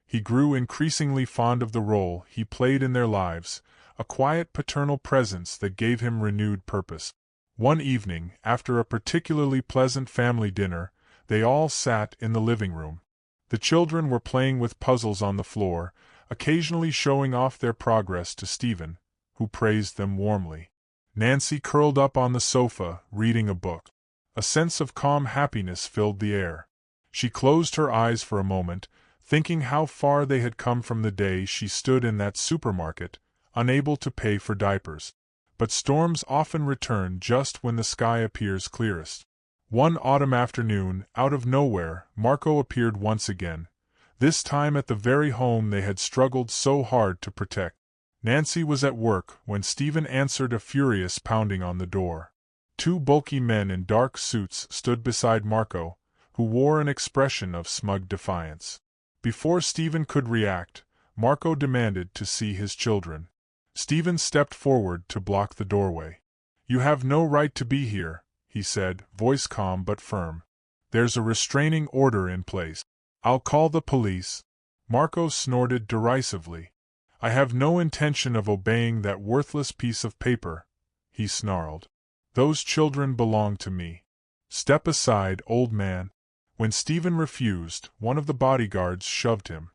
He grew increasingly fond of the role he played in their lives, a quiet paternal presence that gave him renewed purpose. One evening, after a particularly pleasant family dinner, they all sat in the living room. The children were playing with puzzles on the floor, occasionally showing off their progress to Stephen, who praised them warmly. Nancy curled up on the sofa, reading a book. A sense of calm happiness filled the air. She closed her eyes for a moment, thinking how far they had come from the day she stood in that supermarket, unable to pay for diapers. But storms often return just when the sky appears clearest. One autumn afternoon, out of nowhere, Marco appeared once again, this time at the very home they had struggled so hard to protect. Nancy was at work when Stephen answered a furious pounding on the door. Two bulky men in dark suits stood beside Marco, who wore an expression of smug defiance. Before Stephen could react, Marco demanded to see his children. Stephen stepped forward to block the doorway. "You have no right to be here," he said, voice calm but firm. "There's a restraining order in place. I'll call the police." Marco snorted derisively. "I have no intention of obeying that worthless piece of paper," he snarled. "Those children belong to me. Step aside, old man." When Stephen refused, one of the bodyguards shoved him.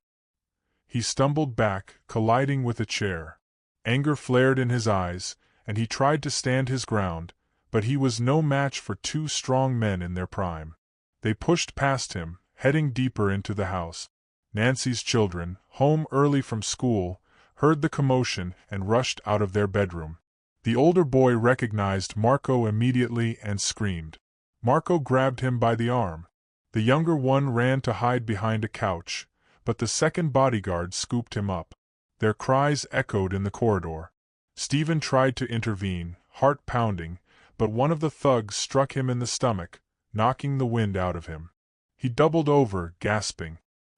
He stumbled back, colliding with a chair. Anger flared in his eyes, and he tried to stand his ground, but he was no match for two strong men in their prime. They pushed past him, heading deeper into the house. Nancy's children, home early from school, heard the commotion and rushed out of their bedroom. The older boy recognized Marco immediately and screamed. Marco grabbed him by the arm. The younger one ran to hide behind a couch, but the second bodyguard scooped him up. Their cries echoed in the corridor. Stephen tried to intervene, heart pounding, but one of the thugs struck him in the stomach, knocking the wind out of him. He doubled over, gasping.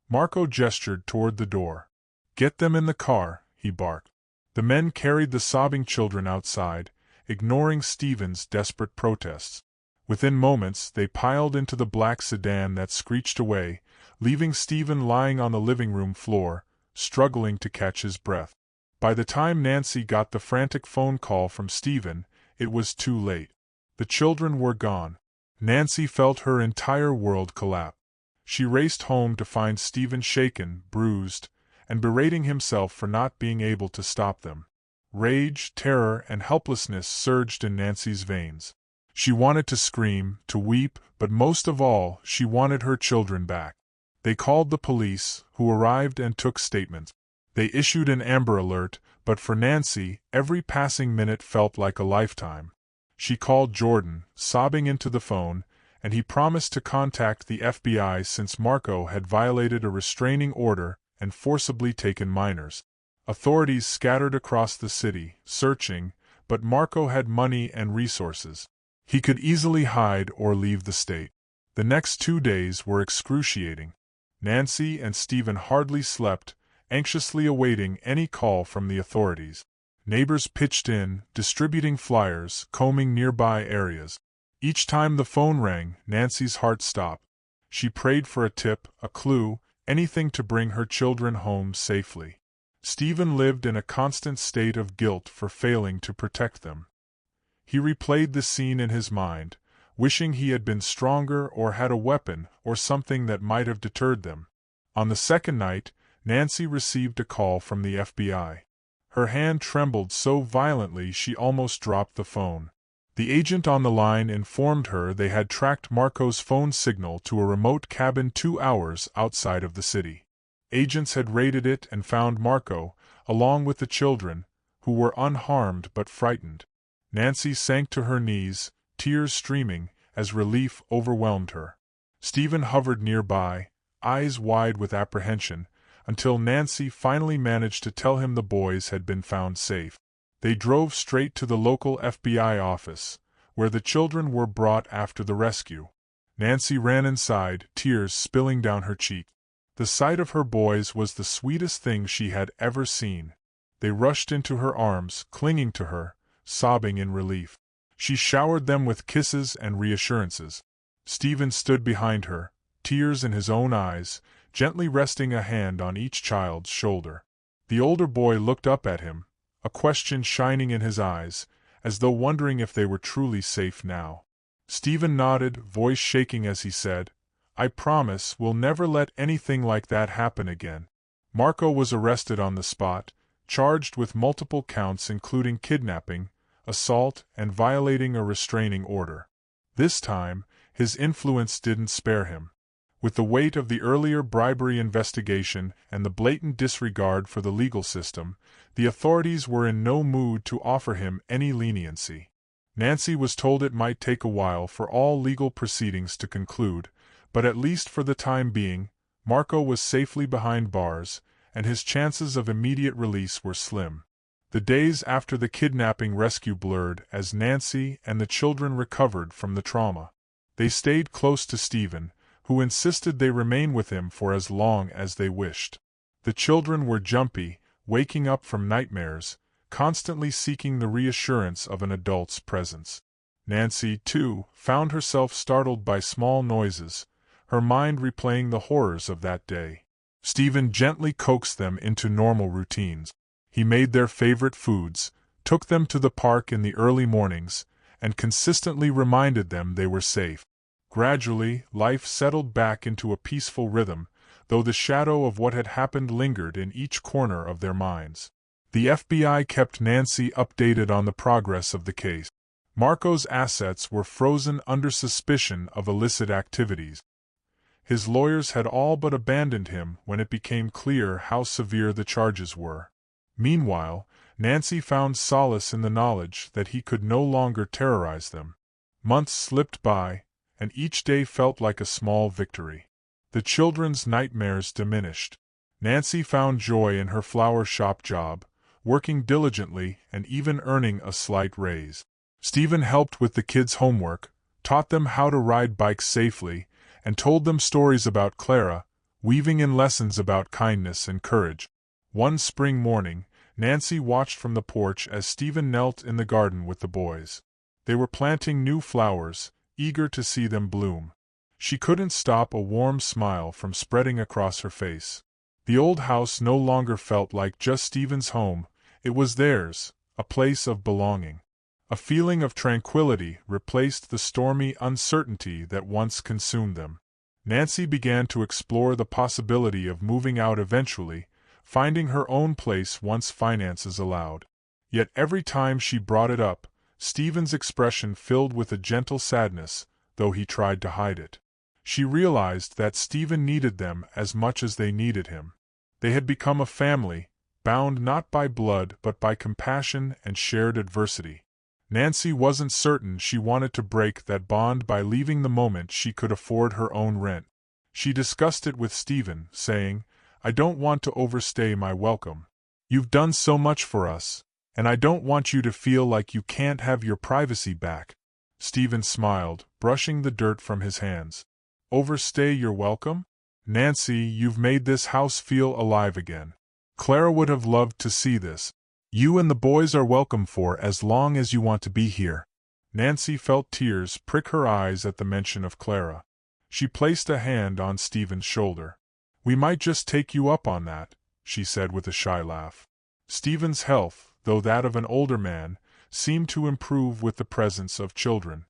Marco gestured toward the door. "Get them in the car," he barked. The men carried the sobbing children outside, ignoring Stephen's desperate protests. Within moments, they piled into the black sedan that screeched away, leaving Stephen lying on the living room floor, struggling to catch his breath. By the time Nancy got the frantic phone call from Stephen, it was too late. The children were gone. Nancy felt her entire world collapse. She raced home to find Stephen shaken, bruised, and berating himself for not being able to stop them. Rage, terror, and helplessness surged in Nancy's veins. She wanted to scream, to weep, but most of all, she wanted her children back. They called the police, who arrived and took statements. They issued an Amber Alert, but for Nancy, every passing minute felt like a lifetime. She called Jordan, sobbing into the phone, and he promised to contact the FBI since Marco had violated a restraining order and forcibly taken minors. Authorities scattered across the city, searching, but Marco had money and resources. He could easily hide or leave the state. The next 2 days were excruciating. Nancy and Stephen hardly slept, anxiously awaiting any call from the authorities. Neighbors pitched in, distributing flyers, combing nearby areas. Each time the phone rang, Nancy's heart stopped. She prayed for a tip, a clue, anything to bring her children home safely. Stephen lived in a constant state of guilt for failing to protect them. He replayed the scene in his mind, wishing he had been stronger or had a weapon or something that might have deterred them. On the second night, Nancy received a call from the FBI. Her hand trembled so violently she almost dropped the phone. The agent on the line informed her they had tracked Marco's phone signal to a remote cabin 2 hours outside of the city. Agents had raided it and found Marco, along with the children, who were unharmed but frightened. Nancy sank to her knees, tears streaming, as relief overwhelmed her. Stephen hovered nearby, eyes wide with apprehension, until Nancy finally managed to tell him the boys had been found safe. They drove straight to the local FBI office, where the children were brought after the rescue. Nancy ran inside, tears spilling down her cheek. The sight of her boys was the sweetest thing she had ever seen. They rushed into her arms, clinging to her, sobbing in relief. She showered them with kisses and reassurances. Stephen stood behind her, tears in his own eyes, gently resting a hand on each child's shoulder. The older boy looked up at him, a question shining in his eyes, as though wondering if they were truly safe now. Stephen nodded, voice shaking as he said, "I promise we'll never let anything like that happen again." Marco was arrested on the spot, charged with multiple counts including kidnapping, assault, and violating a restraining order. This time, his influence didn't spare him. With the weight of the earlier bribery investigation and the blatant disregard for the legal system, the authorities were in no mood to offer him any leniency. Nancy was told it might take a while for all legal proceedings to conclude, but at least for the time being, Marco was safely behind bars, and his chances of immediate release were slim. The days after the kidnapping rescue blurred as Nancy and the children recovered from the trauma. They stayed close to Stephen, who insisted they remain with him for as long as they wished. The children were jumpy, waking up from nightmares, constantly seeking the reassurance of an adult's presence. Nancy, too, found herself startled by small noises, her mind replaying the horrors of that day. Stephen gently coaxed them into normal routines. He made their favorite foods, took them to the park in the early mornings, and consistently reminded them they were safe. Gradually, life settled back into a peaceful rhythm, though the shadow of what had happened lingered in each corner of their minds. The FBI kept Nancy updated on the progress of the case. Marco's assets were frozen under suspicion of illicit activities. His lawyers had all but abandoned him when it became clear how severe the charges were. Meanwhile, Nancy found solace in the knowledge that he could no longer terrorize them. Months slipped by, and each day felt like a small victory. The children's nightmares diminished. Nancy found joy in her flower shop job, working diligently and even earning a slight raise. Stephen helped with the kids' homework, taught them how to ride bikes safely, and told them stories about Clara, weaving in lessons about kindness and courage. One spring morning, Nancy watched from the porch as Stephen knelt in the garden with the boys. They were planting new flowers, eager to see them bloom. She couldn't stop a warm smile from spreading across her face. The old house no longer felt like just Stephen's home, it was theirs, a place of belonging. A feeling of tranquility replaced the stormy uncertainty that once consumed them. Nancy began to explore the possibility of moving out eventually, finding her own place once finances allowed. Yet every time she brought it up, Stephen's expression filled with a gentle sadness, though he tried to hide it. She realized that Stephen needed them as much as they needed him. They had become a family, bound not by blood but by compassion and shared adversity. Nancy wasn't certain she wanted to break that bond by leaving the moment she could afford her own rent. She discussed it with Stephen, saying, "I don't want to overstay my welcome. You've done so much for us, and I don't want you to feel like you can't have your privacy back." Stephen smiled, brushing the dirt from his hands. "Overstay your welcome? Nancy, you've made this house feel alive again. Clara would have loved to see this. You and the boys are welcome for as long as you want to be here." Nancy felt tears prick her eyes at the mention of Clara. She placed a hand on Stephen's shoulder. "We might just take you up on that," she said with a shy laugh. Stephen's health, though that of an older man, seemed to improve with the presence of children.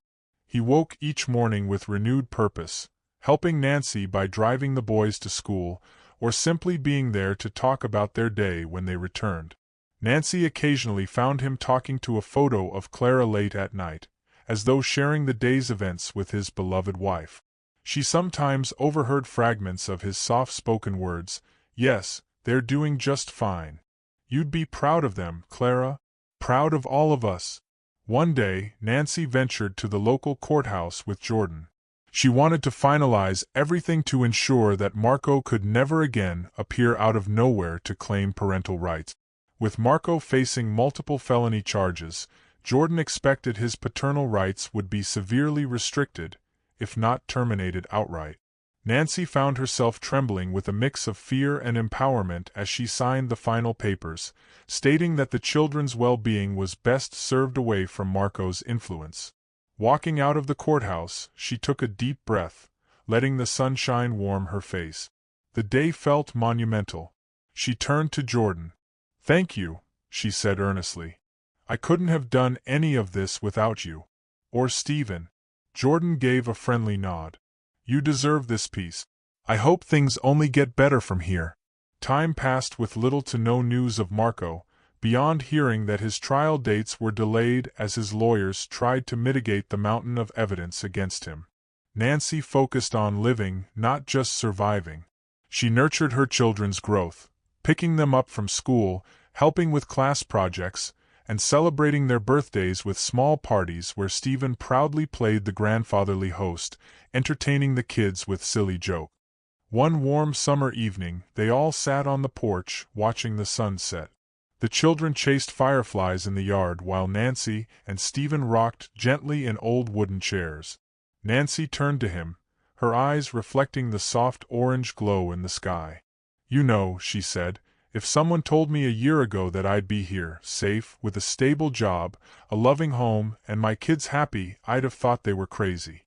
He woke each morning with renewed purpose, helping Nancy by driving the boys to school, or simply being there to talk about their day when they returned. Nancy occasionally found him talking to a photo of Clara late at night, as though sharing the day's events with his beloved wife. She sometimes overheard fragments of his soft-spoken words, "Yes, they're doing just fine. You'd be proud of them, Clara. Proud of all of us." One day, Nancy ventured to the local courthouse with Jordan. She wanted to finalize everything to ensure that Marco could never again appear out of nowhere to claim parental rights. With Marco facing multiple felony charges, Jordan expected his paternal rights would be severely restricted, if not terminated outright. Nancy found herself trembling with a mix of fear and empowerment as she signed the final papers, stating that the children's well-being was best served away from Marco's influence. Walking out of the courthouse, she took a deep breath, letting the sunshine warm her face. The day felt monumental. She turned to Jordan. "Thank you," she said earnestly. "I couldn't have done any of this without you." Or Stephen. Jordan gave a friendly nod. "You deserve this peace. I hope things only get better from here." Time passed with little to no news of Marco, beyond hearing that his trial dates were delayed as his lawyers tried to mitigate the mountain of evidence against him. Nancy focused on living, not just surviving. She nurtured her children's growth, picking them up from school, helping with class projects, and celebrating their birthdays with small parties where Stephen proudly played the grandfatherly host, entertaining the kids with silly jokes. One warm summer evening, they all sat on the porch, watching the sun set. The children chased fireflies in the yard while Nancy and Stephen rocked gently in old wooden chairs. Nancy turned to him, her eyes reflecting the soft orange glow in the sky. "You know," she said, "if someone told me a year ago that I'd be here, safe, with a stable job, a loving home, and my kids happy, I'd have thought they were crazy."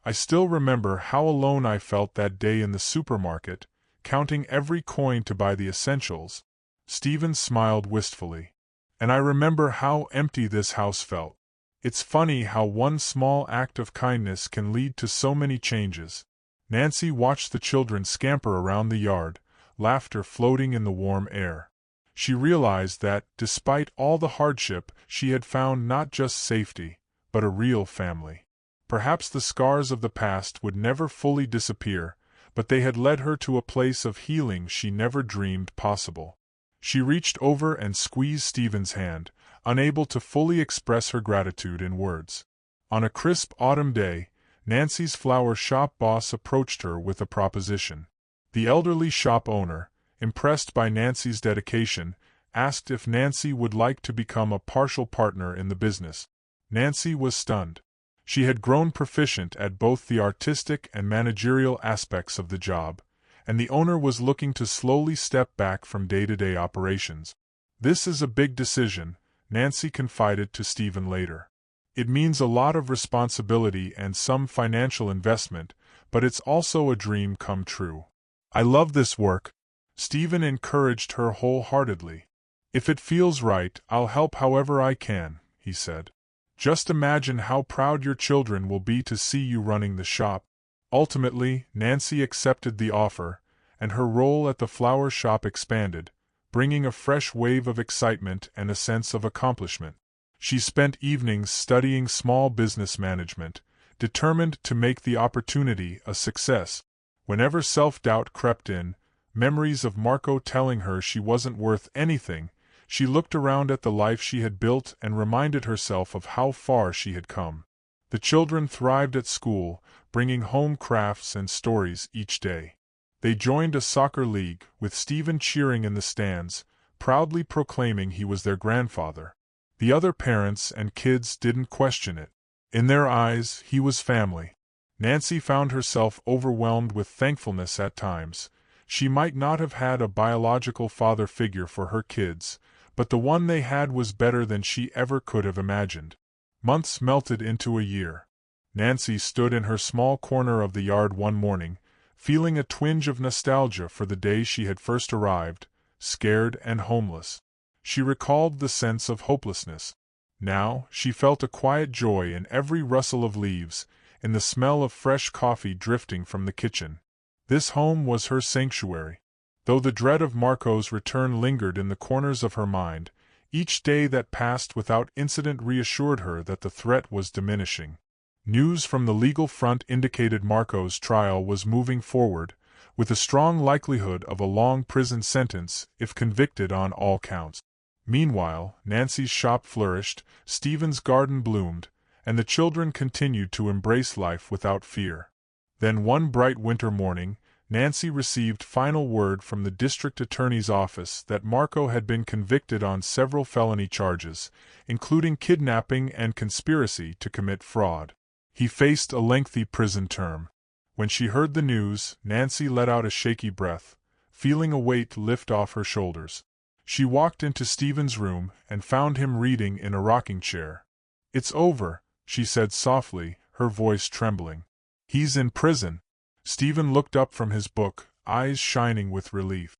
I still remember how alone I felt that day in the supermarket, counting every coin to buy the essentials. Stephen smiled wistfully. "And I remember how empty this house felt. It's funny how one small act of kindness can lead to so many changes." Nancy watched the children scamper around the yard, laughter floating in the warm air. She realized that, despite all the hardship, she had found not just safety, but a real family. Perhaps the scars of the past would never fully disappear, but they had led her to a place of healing she never dreamed possible. She reached over and squeezed Stephen's hand, unable to fully express her gratitude in words. On a crisp autumn day, Nancy's flower shop boss approached her with a proposition. The elderly shop owner, impressed by Nancy's dedication, asked if Nancy would like to become a partial partner in the business. Nancy was stunned. She had grown proficient at both the artistic and managerial aspects of the job, and the owner was looking to slowly step back from day-to-day operations. "This is a big decision," Nancy confided to Stephen later. "It means a lot of responsibility and some financial investment, but it's also a dream come true. I love this work." Stephen encouraged her wholeheartedly. "If it feels right, I'll help however I can," he said. "Just imagine how proud your children will be to see you running the shop." Ultimately, Nancy accepted the offer, and her role at the flower shop expanded, bringing a fresh wave of excitement and a sense of accomplishment. She spent evenings studying small business management, determined to make the opportunity a success. Whenever self-doubt crept in, memories of Marco telling her she wasn't worth anything, she looked around at the life she had built and reminded herself of how far she had come. The children thrived at school, bringing home crafts and stories each day. They joined a soccer league, with Stephen cheering in the stands, proudly proclaiming he was their grandfather. The other parents and kids didn't question it. In their eyes, he was family. Nancy found herself overwhelmed with thankfulness at times. She might not have had a biological father figure for her kids, but the one they had was better than she ever could have imagined. Months melted into a year. Nancy stood in her small corner of the yard one morning, feeling a twinge of nostalgia for the day she had first arrived, scared and homeless. She recalled the sense of hopelessness. Now, she felt a quiet joy in every rustle of leaves, in the smell of fresh coffee drifting from the kitchen. This home was her sanctuary. Though the dread of Marco's return lingered in the corners of her mind, each day that passed without incident reassured her that the threat was diminishing. News from the legal front indicated Marco's trial was moving forward, with a strong likelihood of a long prison sentence if convicted on all counts. Meanwhile, Nancy's shop flourished, Stephen's garden bloomed, and the children continued to embrace life without fear. Then one bright winter morning, Nancy received final word from the district attorney's office that Marco had been convicted on several felony charges, including kidnapping and conspiracy to commit fraud. He faced a lengthy prison term. When she heard the news, Nancy let out a shaky breath, feeling a weight lift off her shoulders. She walked into Stephen's room and found him reading in a rocking chair. "It's over," she said softly, her voice trembling. "He's in prison." Stephen looked up from his book, eyes shining with relief.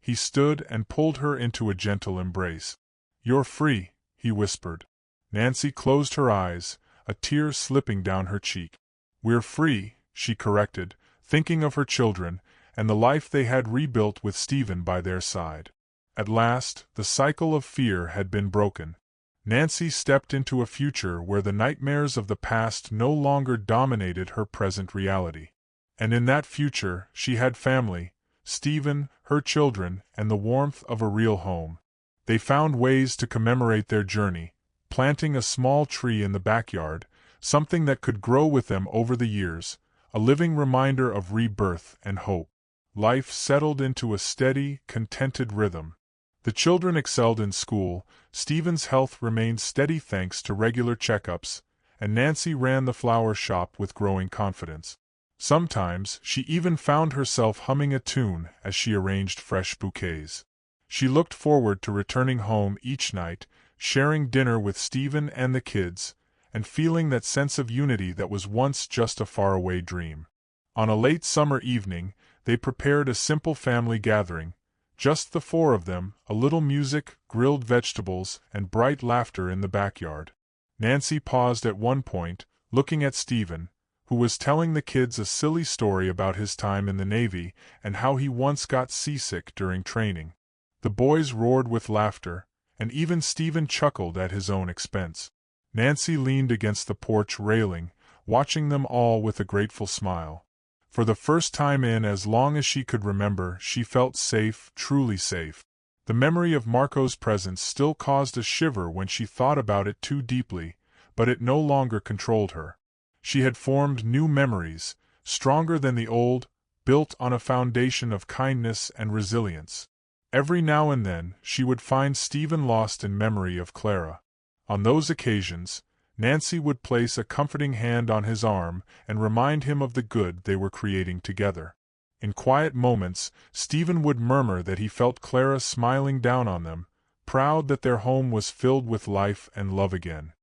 He stood and pulled her into a gentle embrace. "You're free," he whispered. Nancy closed her eyes, a tear slipping down her cheek. "We're free," she corrected, thinking of her children, and the life they had rebuilt with Stephen by their side. At last, the cycle of fear had been broken. Nancy stepped into a future where the nightmares of the past no longer dominated her present reality. And in that future, she had family, Stephen, her children, and the warmth of a real home. They found ways to commemorate their journey, planting a small tree in the backyard, something that could grow with them over the years, a living reminder of rebirth and hope. Life settled into a steady, contented rhythm. The children excelled in school, Stephen's health remained steady thanks to regular checkups, and Nancy ran the flower shop with growing confidence. Sometimes, she even found herself humming a tune as she arranged fresh bouquets. She looked forward to returning home each night, sharing dinner with Stephen and the kids, and feeling that sense of unity that was once just a faraway dream. On a late summer evening, they prepared a simple family gathering, just the four of them, a little music, grilled vegetables, and bright laughter in the backyard. Nancy paused at one point, looking at Stephen, who was telling the kids a silly story about his time in the Navy and how he once got seasick during training. The boys roared with laughter, and even Stephen chuckled at his own expense. Nancy leaned against the porch railing, watching them all with a grateful smile. For the first time in as long as she could remember, she felt safe, truly safe. The memory of Marco's presence still caused a shiver when she thought about it too deeply, but it no longer controlled her. She had formed new memories, stronger than the old, built on a foundation of kindness and resilience. Every now and then, she would find Stephen lost in memory of Clara. On those occasions, Nancy would place a comforting hand on his arm and remind him of the good they were creating together. In quiet moments, Stephen would murmur that he felt Clara smiling down on them, proud that their home was filled with life and love again.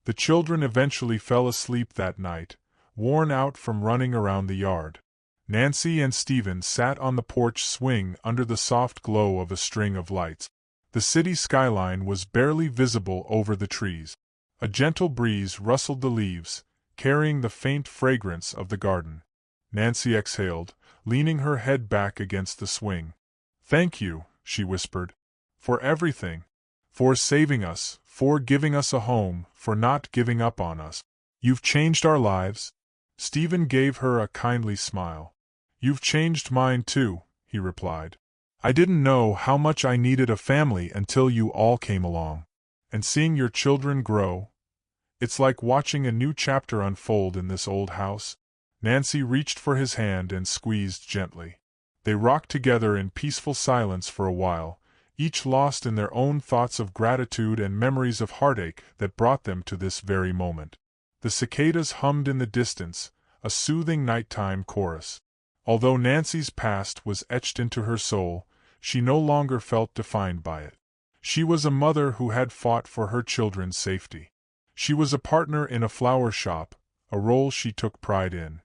The children eventually fell asleep that night, worn out from running around the yard. Nancy and Stephen sat on the porch swing under the soft glow of a string of lights. The city skyline was barely visible over the trees. A gentle breeze rustled the leaves, carrying the faint fragrance of the garden. Nancy exhaled, leaning her head back against the swing. "Thank you," she whispered, "for everything. For saving us, for giving us a home, for not giving up on us. You've changed our lives." Stephen gave her a kindly smile. "You've changed mine too," he replied. "I didn't know how much I needed a family until you all came along. And seeing your children grow, it's like watching a new chapter unfold in this old house." Nancy reached for his hand and squeezed gently. They rocked together in peaceful silence for a while, each lost in their own thoughts of gratitude and memories of heartache that brought them to this very moment. The cicadas hummed in the distance, a soothing nighttime chorus. Although Nancy's past was etched into her soul, she no longer felt defined by it. She was a mother who had fought for her children's safety. She was a partner in a flower shop, a role she took pride in.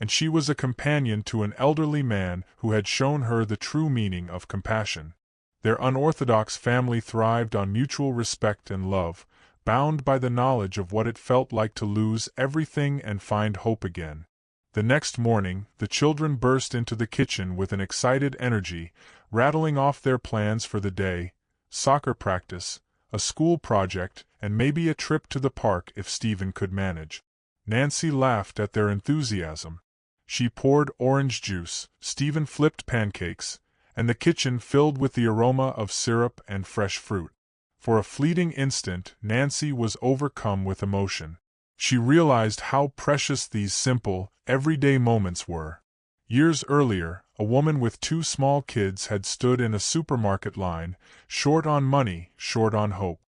And she was a companion to an elderly man who had shown her the true meaning of compassion. Their unorthodox family thrived on mutual respect and love, bound by the knowledge of what it felt like to lose everything and find hope again. The next morning, the children burst into the kitchen with an excited energy, rattling off their plans for the day: soccer practice, a school project, and maybe a trip to the park if Stephen could manage. Nancy laughed at their enthusiasm. She poured orange juice, Stephen flipped pancakes, and the kitchen filled with the aroma of syrup and fresh fruit. For a fleeting instant, Nancy was overcome with emotion. She realized how precious these simple, everyday moments were. Years earlier, a woman with 2 small kids had stood in a supermarket line, short on money, short on hope.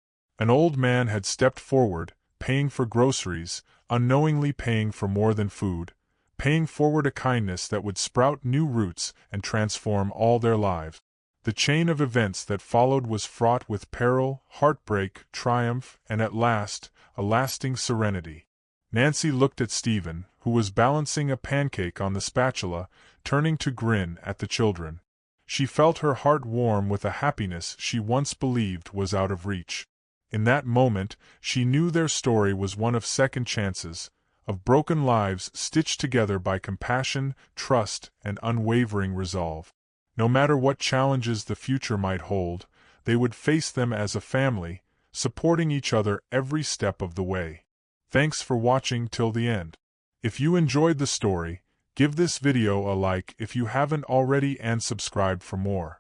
An old man had stepped forward, paying for groceries, unknowingly paying for more than food, paying forward a kindness that would sprout new roots and transform all their lives. The chain of events that followed was fraught with peril, heartbreak, triumph, and at last, a lasting serenity. Nancy looked at Stephen, who was balancing a pancake on the spatula, turning to grin at the children. She felt her heart warm with a happiness she once believed was out of reach. In that moment, she knew their story was one of second chances, of broken lives stitched together by compassion, trust, and unwavering resolve. No matter what challenges the future might hold, they would face them as a family, supporting each other every step of the way. Thanks for watching till the end. If you enjoyed the story, give this video a like if you haven't already and subscribe for more.